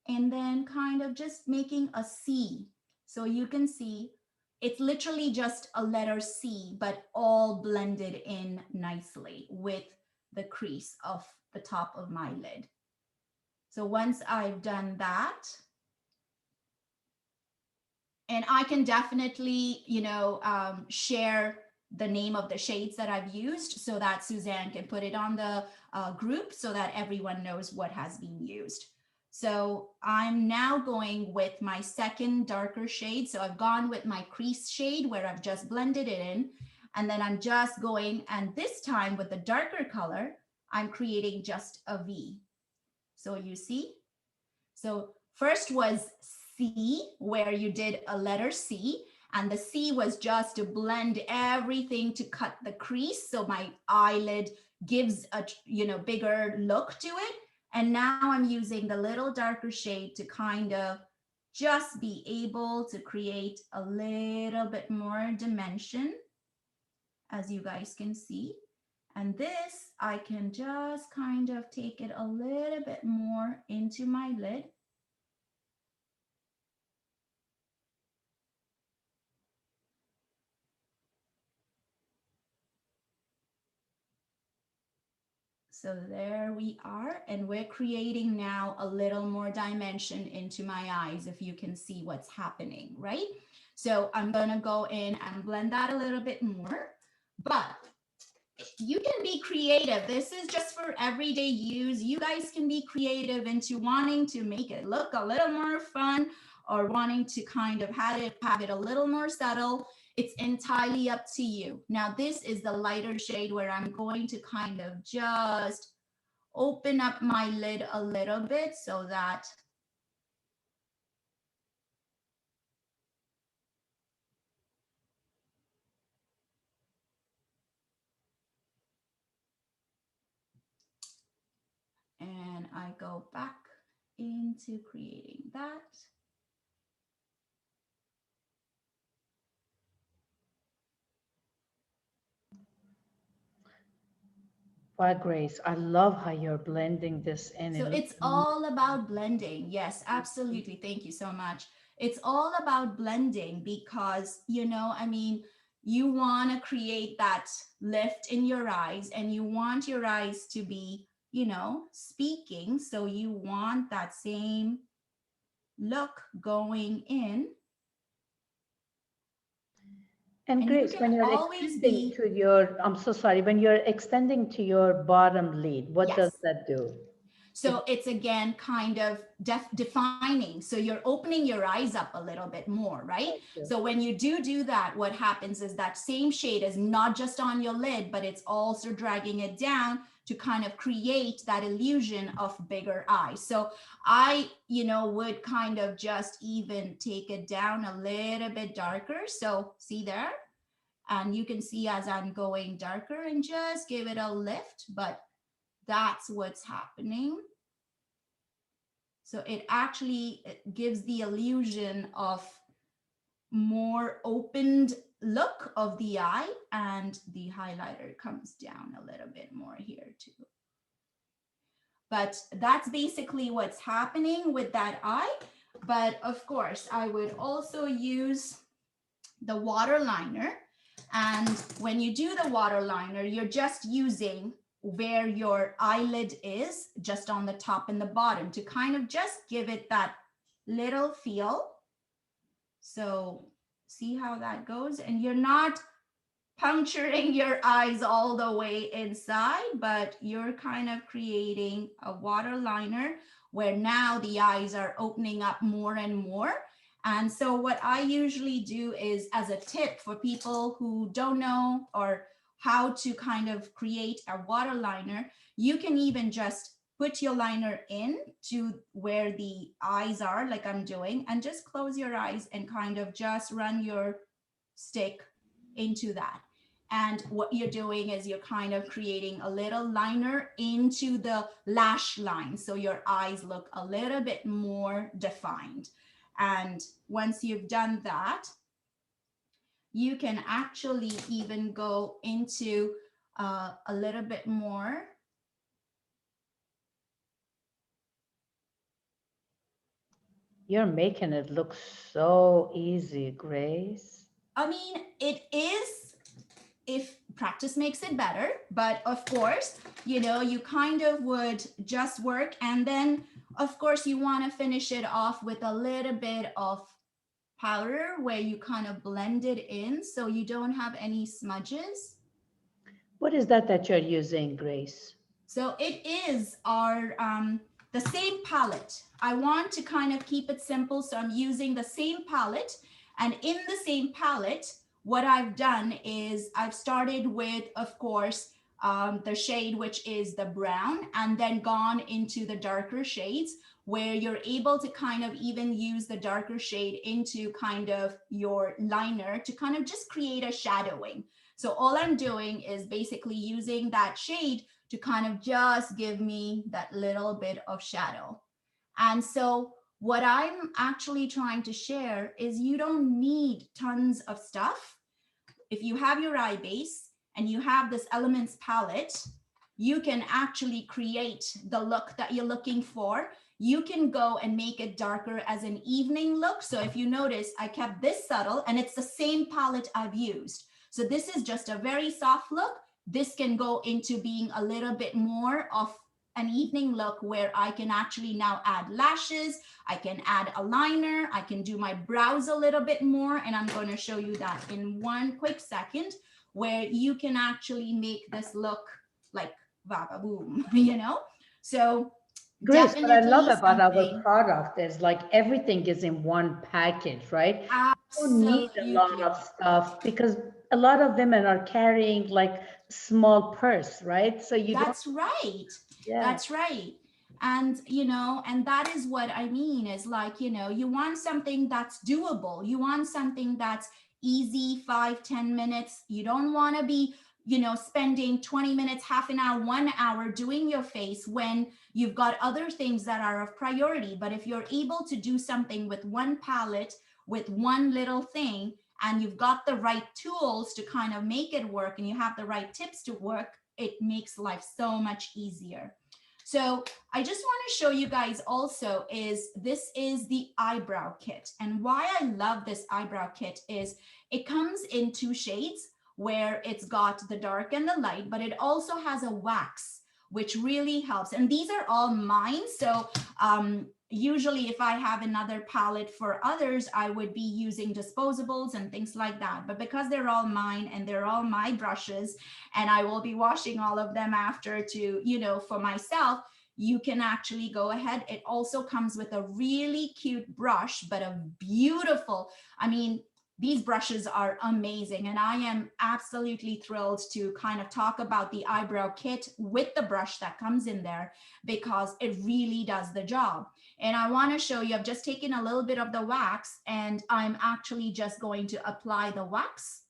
and then kind of just making a C. So you can see it's literally just a letter C, but all blended in nicely with the crease of the top of my lid. So once I've done that, and I can definitely, you know, share the name of the shades that I've used so that Suzanne can put it on the group so that everyone knows what has been used. So I'm now going with my second darker shade. So I've gone with my crease shade where I've just blended it in. And then I'm just going, and this time with the darker color, I'm creating just a V. So you see? So first was C, where you did a letter C, and the C was just to blend everything to cut the crease. So my eyelid gives a, you know, bigger look to it. And now I'm using the little darker shade to kind of just be able to create a little bit more dimension, as you guys can see. And this, I can just kind of take it a little bit more into my lid. So there we are, and we're creating now a little more dimension into my eyes, if you can see what's happening, right? So I'm gonna go in and blend that a little bit more, but you can be creative. This is just for everyday use. You guys can be creative into wanting to make it look a little more fun or wanting to kind of have it a little more subtle. It's entirely up to you. Now, this is the lighter shade where I'm going to kind of just open up my lid a little bit so that and I go back into creating that. Wow, Grace, I love how you're blending this in. So It it's looks all about blending. Yes, absolutely. Thank you so much. It's all about blending because, you know, I mean, you want to create that lift in your eyes and you want your eyes to be, you know, speaking. So you want that same look going in. And And you Grace, can when you're always extending be, to your, I'm so sorry, when you're extending to your bottom lid, what does yes. that do? So it's again kind of defining. So you're opening your eyes up a little bit more, right? Gotcha. So when you do that, what happens is that same shade is not just on your lid, but it's also dragging it down to kind of create that illusion of bigger eyes. So I, you know, would kind of just even take it down a little bit darker. So see there? And you can see as I'm going darker and just give it a lift, but that's what's happening. So it actually gives the illusion of more opened look of the eye, and the highlighter comes down a little bit more here too. But that's basically what's happening with that eye. But of course, I would also use the waterliner. And when you do the waterliner, you're just using where your eyelid is, just on the top and the bottom, to kind of just give it that little feel. So see how that goes? And you're not puncturing your eyes all the way inside, but you're kind of creating a waterliner where now the eyes are opening up more and more. And so what I usually do is, as a tip for people who don't know or how to kind of create a waterliner, you can even just put your liner in to where the eyes are, like I'm doing, and just close your eyes and kind of just run your stick into that. And what you're doing is you're kind of creating a little liner into the lash line. So your eyes look a little bit more defined. And once you've done that, you can actually even go into a little bit more. You're making it look so easy, Grace. I mean, it is, if practice makes it better, but of course, you know, you kind of would just work. And then of course you want to finish it off with a little bit of powder where you kind of blend it in so you don't have any smudges. What is that you're using, Grace? So it is our the same palette. I want to kind of keep it simple, so I'm using the same palette. And in the same palette, what I've done is I've started with, of course, the shade which is the brown, and then gone into the darker shades where you're able to kind of even use the darker shade into kind of your liner to kind of just create a shadowing. So all I'm doing is basically using that shade to kind of just give me that little bit of shadow. And so what I'm actually trying to share is you don't need tons of stuff. If you have your eye base and you have this Elements palette, you can actually create the look that you're looking for. You can go and make it darker as an evening look. So if you notice, I kept this subtle and it's the same palette I've used. So this is just a very soft look. This can go into being a little bit more of an evening look where I can actually now add lashes, I can add a liner, I can do my brows a little bit more, and I'm going to show you that in one quick second, where you can actually make this look like Baba Boom, you know? So Grace, what I love definitely about our something. product is like everything is in one package, right? You don't need a lot Absolutely. of stuff because a lot of women are carrying like small purse, right? So you don't, That's right. yeah. That's right. And, you know, and that is what I mean is like, you know, you want something that's doable. You want something that's easy, 5-10 minutes. You don't want to be, you know, spending 20 minutes, half an hour, 1 hour doing your face when you've got other things that are of priority. But if you're able to do something with one palette, with one little thing, and you've got the right tools to kind of make it work and you have the right tips to work, it makes life so much easier. So I just want to show you guys also is this is the eyebrow kit. And why I love this eyebrow kit is it comes in 2 shades where it's got the dark and the light, but it also has a wax, which really helps. And these are all mine. So usually if I have another palette for others, I would be using disposables and things like that. But because they're all mine and they're all my brushes, and I will be washing all of them after to, you know, for myself, you can actually go ahead. It also comes with a really cute brush, but a beautiful, I mean, these brushes are amazing, and I am absolutely thrilled to kind of talk about the eyebrow kit with the brush that comes in there, because it really does the job. And I want to show you, I've just taken a little bit of the wax, and I'm actually just going to apply the wax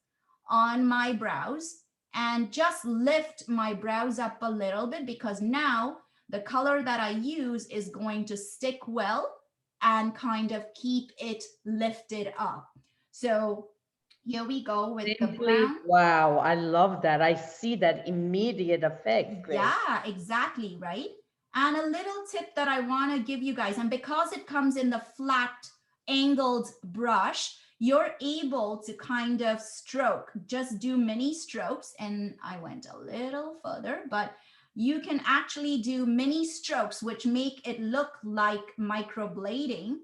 on my brows and just lift my brows up a little bit, because now the color that I use is going to stick well and kind of keep it lifted up. So here we go with the brown. Wow, I love that. I see that immediate effect. Grace. Yeah, exactly, right? And a little tip that I want to give you guys, and because it comes in the flat angled brush, you're able to kind of stroke, just do mini strokes. And I went a little further, but you can actually do mini strokes, which make it look like microblading.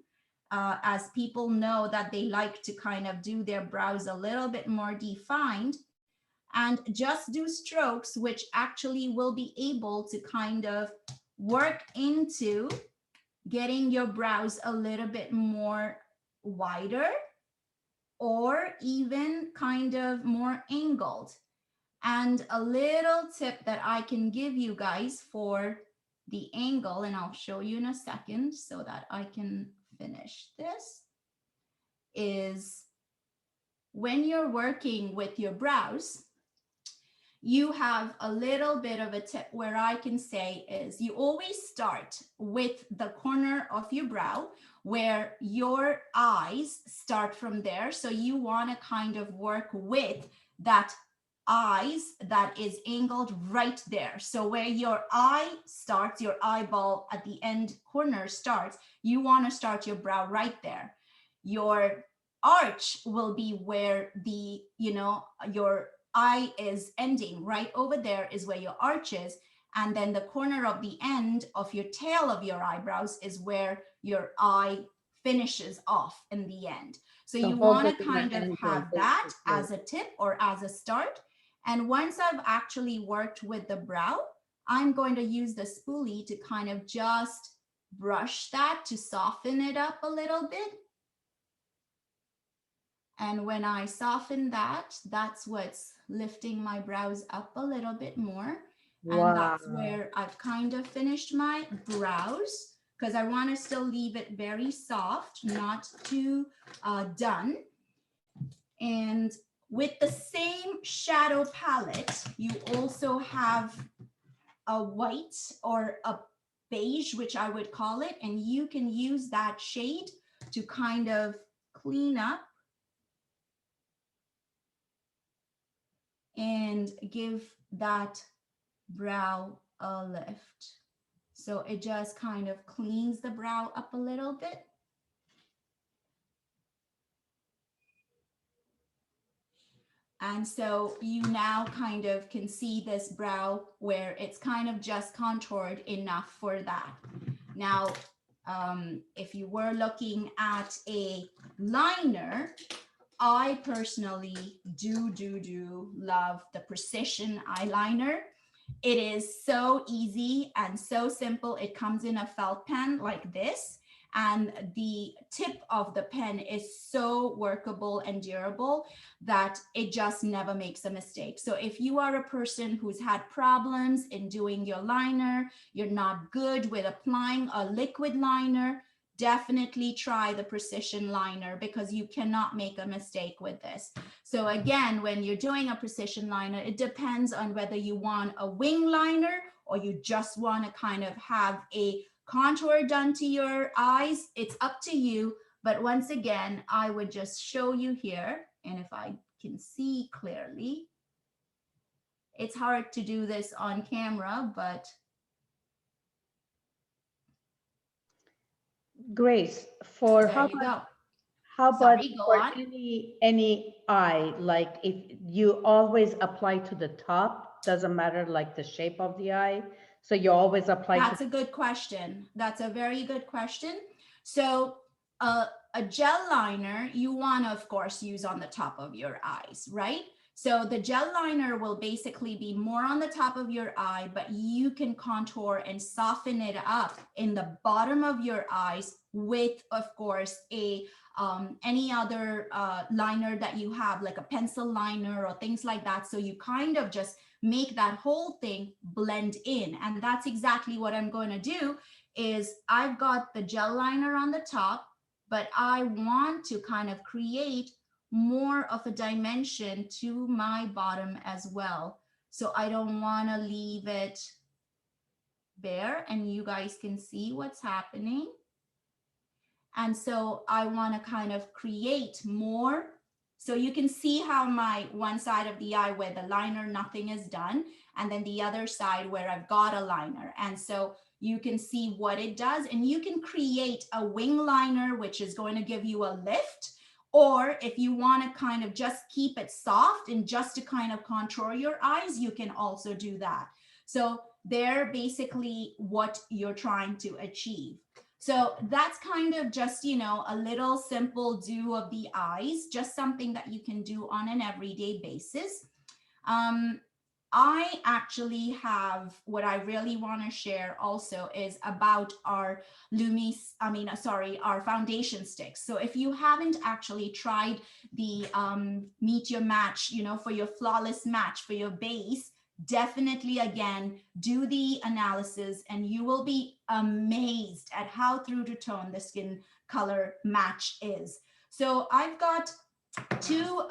As people know that they like to kind of do their brows a little bit more defined, and just do strokes, which actually will be able to kind of work into getting your brows a little bit more wider, or even kind of more angled. And a little tip that I can give you guys for the angle, and I'll show you in a second so that I can finish this, is when you're working with your brows, you have a little bit of a tip where I can say is you always start with the corner of your brow where your eyes start from there. So you want to kind of work with that eyes that is angled right there. So where your eye starts, your eyeball at the end corner starts, you want to start your brow right there. Your arch will be where the, you know, your eye is ending. Right over there is where your arch is. And then the corner of the end of your tail of your eyebrows is where your eye finishes off in the end. So you want to kind of have that as a tip or as a start. And once I've actually worked with the brow, I'm going to use the spoolie to kind of just brush that to soften it up a little bit. And when I soften that, that's what's lifting my brows up a little bit more. Wow. And that's where I've kind of finished my brows, because I want to still leave it very soft, not too done. And with the same shadow palette, you also have a white or a beige, which I would call it, and you can use that shade to kind of clean up and give that brow a lift. So it just kind of cleans the brow up a little bit. And so you now kind of can see this brow where it's kind of just contoured enough for that. Now, if you were looking at a liner, I personally do love the Precision eyeliner. It is so easy and so simple. It comes in a felt pen like this. And the tip of the pen is so workable and durable that it just never makes a mistake. So if you are a person who's had problems in doing your liner, you're not good with applying a liquid liner, definitely try the Precision liner, because you cannot make a mistake with this. So again, when you're doing a Precision liner, it depends on whether you want a wing liner or you just want to kind of have a contour done to your eyes. It's up to you. But once again, I would just show you here, and if I can see clearly, It's hard to do this on camera, but. Grace, for There you go. how about Sorry, go for on. any eye, like if you always apply to the top, doesn't matter like the shape of the eye, so you always apply That's to. a good question. That's a very good question. So a gel liner, you want to, of course, use on the top of your eyes, right? So the gel liner will basically be more on the top of your eye, but you can contour and soften it up in the bottom of your eyes with, of course, a any other liner that you have, like a pencil liner or things like that. So you kind of just make that whole thing blend in. And that's exactly what I'm going to do. Is I've got the gel liner on the top, but I want to kind of create more of a dimension to my bottom as well. So I don't want to leave it bare, and you guys can see what's happening. And so I want to kind of create more. So you can see how my one side of the eye where the liner, nothing is done, and then the other side where I've got a liner. And so you can see what it does, and you can create a wing liner, which is going to give you a lift. Or if you want to kind of just keep it soft and just to kind of contour your eyes, you can also do that. So they're basically what you're trying to achieve. So that's kind of just, you know, a little simple do of the eyes, just something that you can do on an everyday basis. I actually have, what I really want to share also is about our our foundation sticks. So if you haven't actually tried the Meet Your Match, you know, for your flawless match for your base, definitely, again, do the analysis and you will be amazed at how through to tone the skin color match is. So I've got two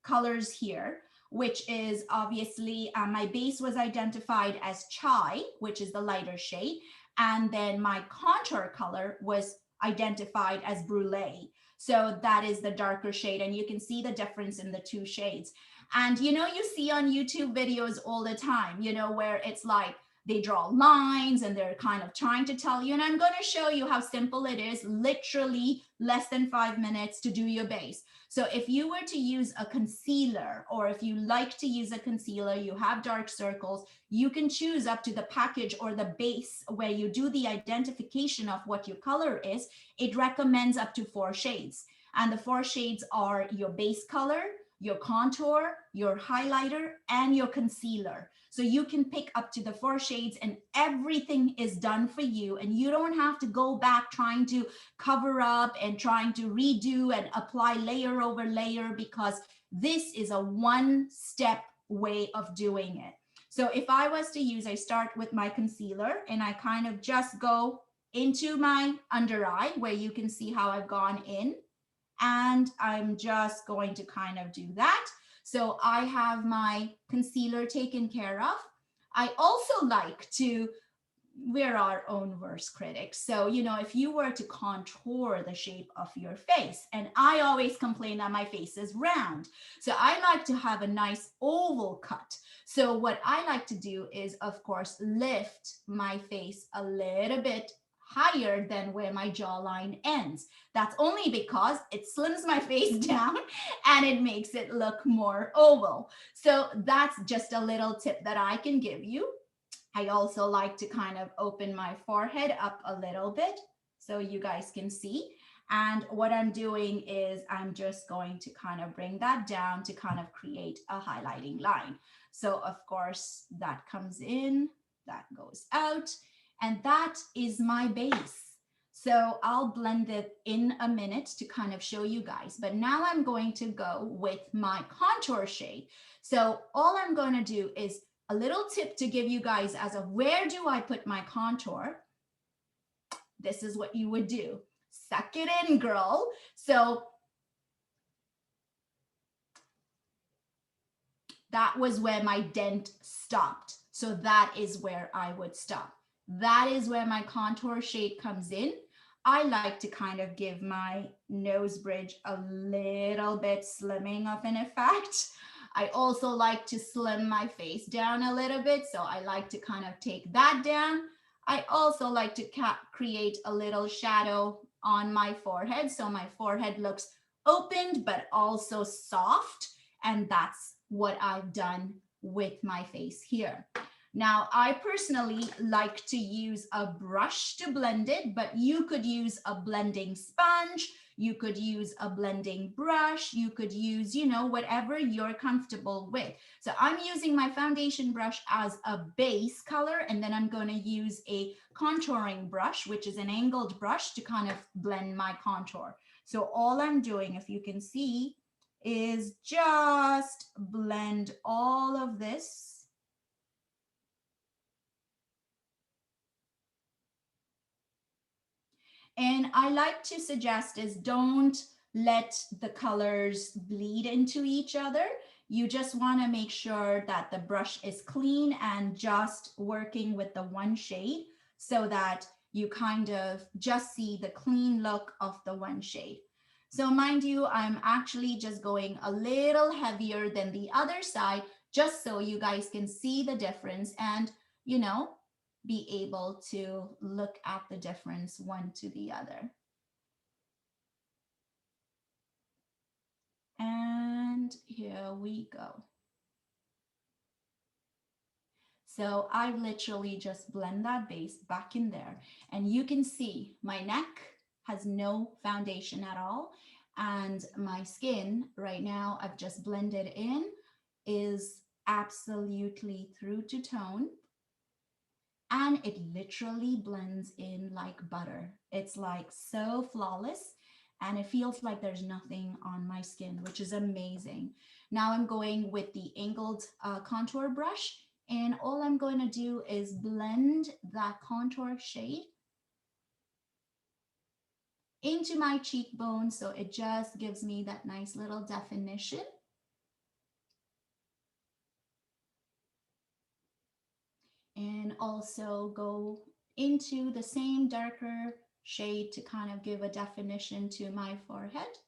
colors here, which is obviously my base was identified as chai, which is the lighter shade. And then my contour color was identified as brulee. So that is the darker shade. And you can see the difference in the two shades. And, you know, you see on YouTube videos all the time, you know, where it's like they draw lines and they're kind of trying to tell you, and I'm going to show you how simple it is, literally less than 5 minutes to do your base. So if you were to use a concealer, or if you like to use a concealer, you have dark circles, you can choose up to the package or the base where you do the identification of what your color is. It recommends up to 4 shades. And the 4 shades are your base color, your contour, your highlighter, and your concealer. So you can pick up to the 4 shades and everything is done for you. And you don't have to go back trying to cover up and trying to redo and apply layer over layer, because this is a one-step way of doing it. So if I was to use, I start with my concealer and I kind of just go into my under eye where you can see how I've gone in. And I'm just going to kind of do that. So I have my concealer taken care of. I also like to, we're our own worst critics. So, you know, if you were to contour the shape of your face, and I always complain that my face is round. So I like to have a nice oval cut. So what I like to do is, of course, lift my face a little bit higher than where my jawline ends. That's only because it slims my face down and it makes it look more oval. So that's just a little tip that I can give you. I also like to kind of open my forehead up a little bit so you guys can see. And what I'm doing is I'm just going to kind of bring that down to kind of create a highlighting line. So of course that comes in, that goes out. And that is my base. So I'll blend it in a minute to kind of show you guys. But now I'm going to go with my contour shade. So all I'm going to do is a little tip to give you guys as of where do I put my contour? This is what you would do. Suck it in, girl. So that was where my dent stopped. So that is where I would stop. That is where my contour shade comes in. I like to kind of give my nose bridge a little bit slimming of an effect. I also like to slim my face down a little bit. So I like to kind of take that down. I also like to create a little shadow on my forehead. So my forehead looks opened, but also soft. And that's what I've done with my face here. Now, I personally like to use a brush to blend it, but you could use a blending sponge. You could use a blending brush. You could use, you know, whatever you're comfortable with. So I'm using my foundation brush as a base color, and then I'm going to use a contouring brush, which is an angled brush, to kind of blend my contour. So all I'm doing, if you can see, is just blend all of this. And I like to suggest is don't let the colors bleed into each other. You just want to make sure that the brush is clean and just working with the one shade so that you kind of just see the clean look of the one shade. So mind you, I'm actually just going a little heavier than the other side, just so you guys can see the difference and, you know, be able to look at the difference one to the other. And here we go. So I literally just blend that base back in there, and you can see my neck has no foundation at all. And my skin right now, I've just blended in, is absolutely through to tone. And it literally blends in like butter. It's like so flawless, and it feels like there's nothing on my skin, which is amazing. Now I'm going with the angled contour brush, and all I'm going to do is blend that contour shade into my cheekbone, so it just gives me that nice little definition. And also go into the same darker shade to kind of give a definition to my forehead.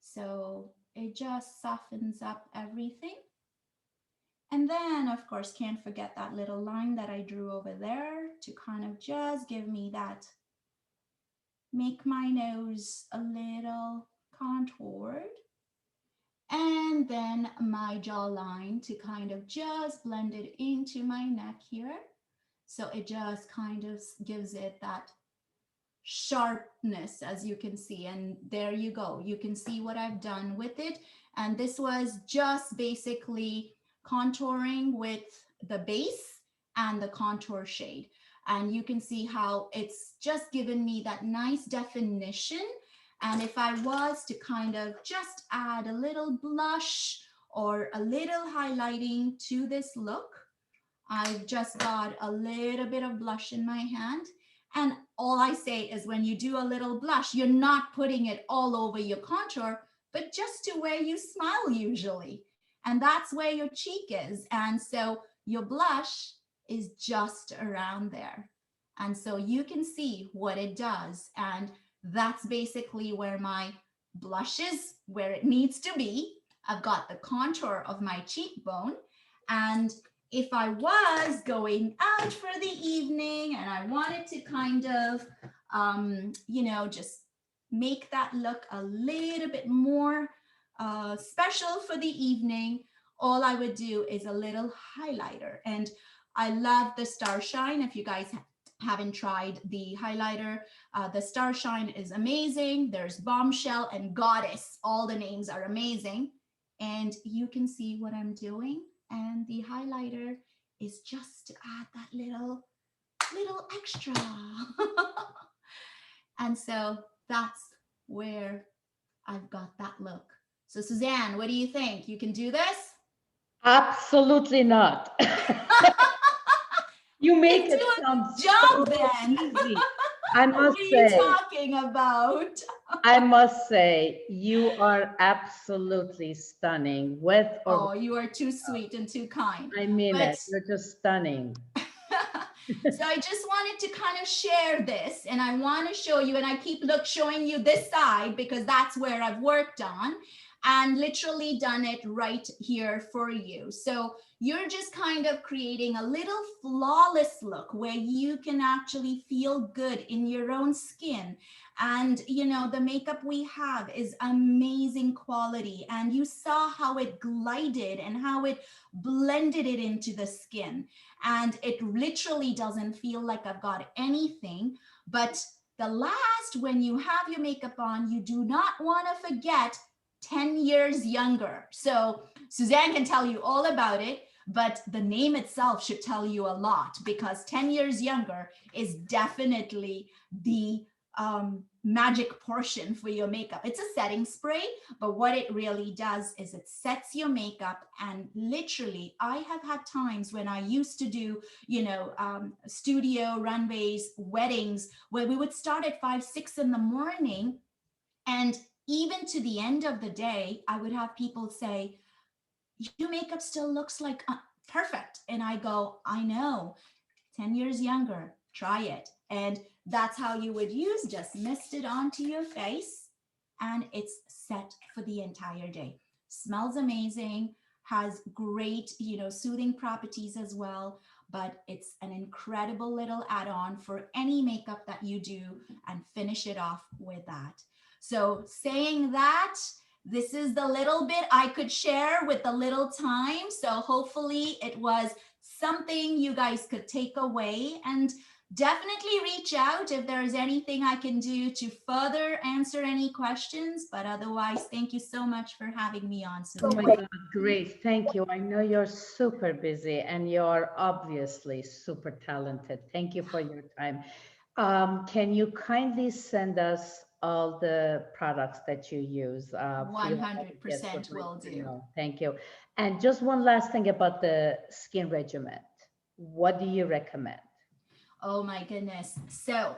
So it just softens up everything. And then, of course, can't forget that little line that I drew over there to kind of just give me that, make my nose a little contoured. And then my jawline to kind of just blend it into my neck here. So it just kind of gives it that sharpness, as you can see. And there you go. You can see what I've done with it. And this was just basically contouring with the base and the contour shade. And you can see how it's just given me that nice definition. And if I was to kind of just add a little blush or a little highlighting to this look, I've just got a little bit of blush in my hand. And all I say is when you do a little blush, you're not putting it all over your contour, but just to where you smile usually. And that's where your cheek is. And so your blush is just around there. And so you can see what it does. And that's basically where my blush is, where it needs to be. I've got the contour of my cheekbone. And if I was going out for the evening and I wanted to kind of, you know, just make that look a little bit more special for the evening, all I would do is a little highlighter. And I love the Starshine. If you guys haven't tried the highlighter, the Starshine is amazing. There's Bombshell and Goddess. All the names are amazing. And you can see what I'm doing. And the highlighter is just to add that little extra. And so that's where I've got that look. So Suzanne, what do you think? You can do this? Absolutely not. You make it sound so easy. I must say. What are you talking about? I must say, you are absolutely stunning with or oh, you are too sweet and too kind. I mean it. You're just stunning. So I just wanted to kind of share this, and I want to show you, and I keep showing you this side because that's where I've worked on. and literally done it right here for you. So you're just kind of creating a little flawless look where you can actually feel good in your own skin. And you know, the makeup we have is amazing quality, and you saw how it glided and how it blended it into the skin. And it literally doesn't feel like I've got anything. But the last, when you have your makeup on, you do not want to forget 10 years younger. So Suzanne can tell you all about it, but the name itself should tell you a lot, because 10 years younger is definitely the magic portion for your makeup. It's a setting spray, but what it really does is it sets your makeup. And literally, I have had times when I used to do, you know, studio runways, weddings, where we would start at 5, 6 in the morning. And even to the end of the day, I would have people say, your makeup still looks like perfect. And I go, I know, 10 years younger, try it. And that's how you would use, just mist it onto your face and it's set for the entire day. Smells amazing, has great, you know, soothing properties as well, but it's an incredible little add-on for any makeup that you do, and finish it off with that. So saying that, this is the little bit I could share with the little time. So hopefully it was something you guys could take away, and definitely reach out if there's anything I can do to further answer any questions. But otherwise, thank you so much for having me on, Oh Suzanne. my God, great. Thank you. I know you're super busy and you're obviously super talented. Thank you for your time. Can you kindly send us all the products that you use? 100% will do. Thank you. And just one last thing about the skin regimen. What do you recommend? Oh my goodness. So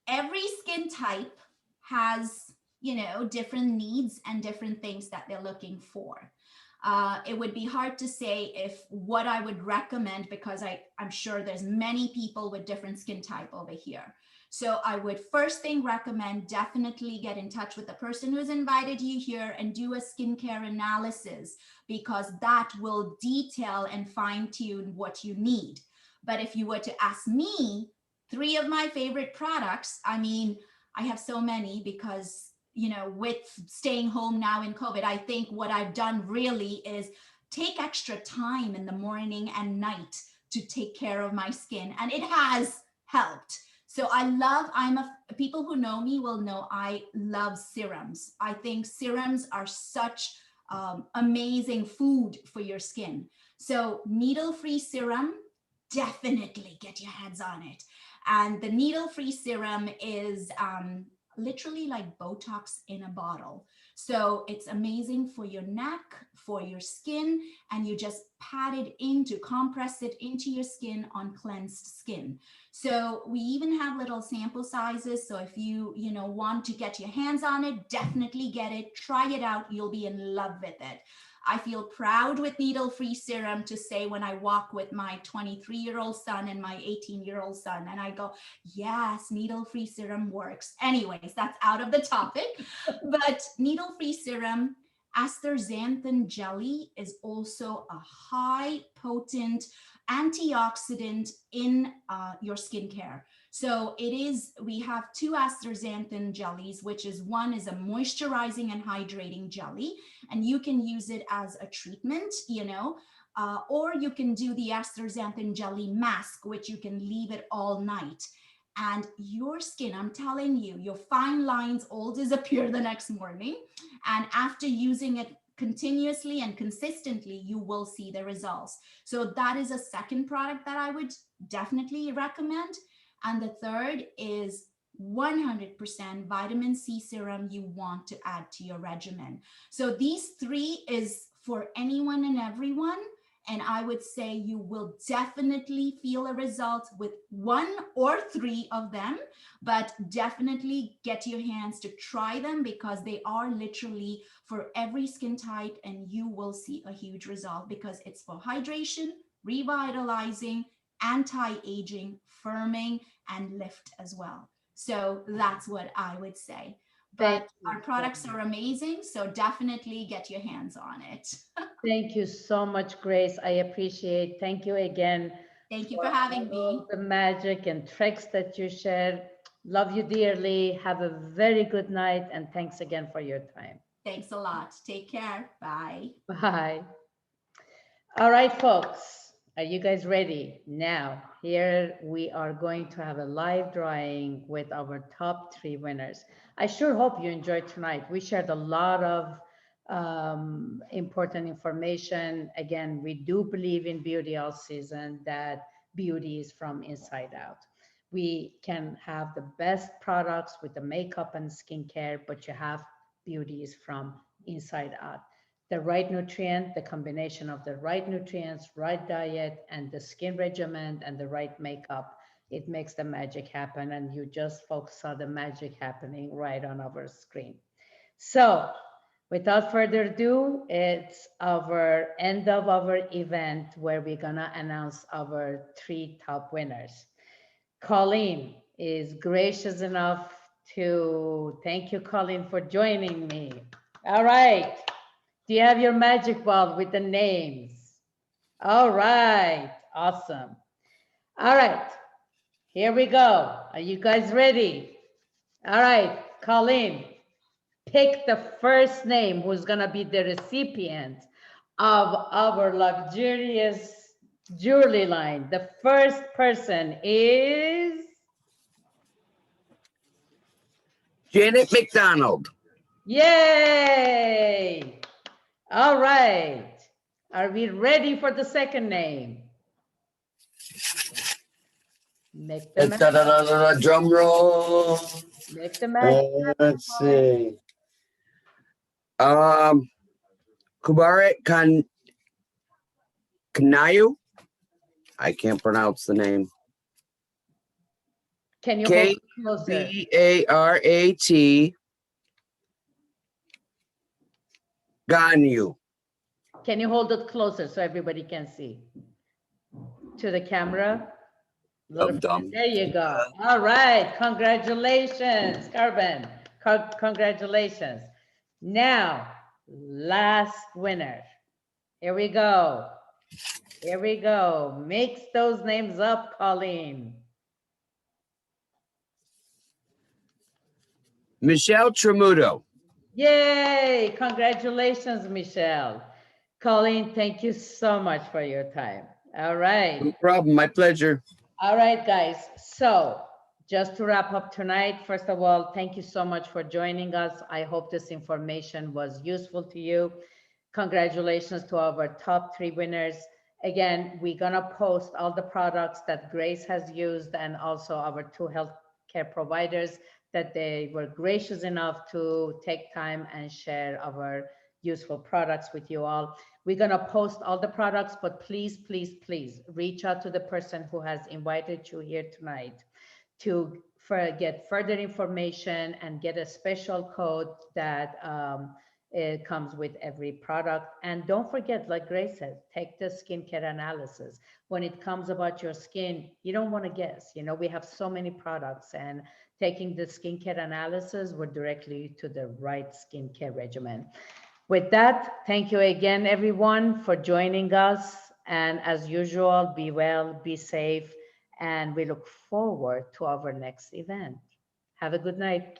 every skin type has, you know, different needs and different things that they're looking for. It would be hard to say if what I would recommend, because I'm sure there's many people with different skin type over here. So I would first thing recommend, definitely get in touch with the person who's invited you here and do a skincare analysis, because that will detail and fine tune what you need. But if you were to ask me, 3 of my favorite products, I mean, I have so many because, you know, with staying home now in COVID, I think what I've done really is take extra time in the morning and night to take care of my skin, and it has helped. So people who know me will know I love serums. I think serums are such amazing food for your skin. So needle-free serum, definitely get your hands on it. And the needle-free serum is literally like Botox in a bottle. So it's amazing for your neck, for your skin, and you just pat it into, compress it into your skin on cleansed skin. So we even have little sample sizes. So if you want to get your hands on it, definitely get it, try it out. You'll be in love with it. I feel proud with needle-free serum to say when I walk with my 23-year-old son and my 18-year-old son, and I go, yes, needle-free serum works. Anyways, that's out of the topic. But needle-free serum, astaxanthin jelly is also a high potent antioxidant in your skincare. So we have 2 astaxanthin jellies, which is one is a moisturizing and hydrating jelly, and you can use it as a treatment, or you can do the astaxanthin jelly mask, which you can leave it all night. And your skin, I'm telling you, your fine lines all disappear the next morning. And after using it continuously and consistently, you will see the results. So that is a second product that I would definitely recommend. And the third is 100% vitamin C serum you want to add to your regimen. So these 3 is for anyone and everyone. And I would say you will definitely feel a result with 1 or 3 of them, but definitely get your hands to try them, because they are literally for every skin type, and you will see a huge result, because it's for hydration, revitalizing, anti-aging, firming, and lift as well. So that's what I would say. Thank but you our so products much. are amazing. So definitely get your hands on it. Thank you so much, Grace. I appreciate. Thank you again Thank you for for having all me. the magic and tricks that you shared. Love you dearly. Have a very good night, and thanks again for your time. Thanks a lot. Take care. Bye. Bye. All right, folks, are you guys ready? Now, here we are going to have a live drawing with our top 3 winners. I sure hope you enjoyed tonight. We shared a lot of important information. Again, we do believe in beauty all season, that beauty is from inside out. We can have the best products with the makeup and skincare, but you have beauty is from inside out. The right nutrient, the combination of the right nutrients, right diet, and the skin regimen and the right makeup, it makes the magic happen. And you just folks saw the magic happening right on our screen. So without further ado, it's our end of our event where we're gonna announce our 3 top winners. Colleen is gracious enough to, thank you, Colleen, for joining me. All right. Do you have your magic ball with the names? All right, awesome. All right, here we go. Are you guys ready? All right, Colleen, pick the first name who's gonna be the recipient of our luxurious jewelry line. The first person is Janet McDonald. Yay! All right. Are we ready for the second name? Make the magic. Drum roll. Make the magic. Let's see. Kubaret Kanayu. I can't pronounce the name. Can you hold it closer? Karat Ganyu. Can you hold it closer so everybody can see? To the camera. Dum-dum. There you go. All right. Congratulations, Carbon. Congratulations. Now, last winner. Here we go. Here we go. Mix those names up, Colleen. Michelle Tremuto. Yay! Congratulations, Michelle. Colleen, thank you so much for your time. All right. No problem. My pleasure. All right, guys. So just to wrap up tonight, first of all, thank you so much for joining us. I hope this information was useful to you. Congratulations to our top 3 winners. Again, we're gonna post all the products that Grace has used and also our 2 healthcare providers that they were gracious enough to take time and share our useful products with you all. We're gonna post all the products, but please, please, please reach out to the person who has invited you here tonight to get further information and get a special code that it comes with every product. And don't forget, like Grace said, take the skincare analysis. When it comes about your skin, you don't want to guess. You know, we have so many products, and taking the skincare analysis will directly to the right skincare regimen. With that, thank you again, everyone, for joining us. And as usual, be well, be safe, and we look forward to our next event. Have a good night.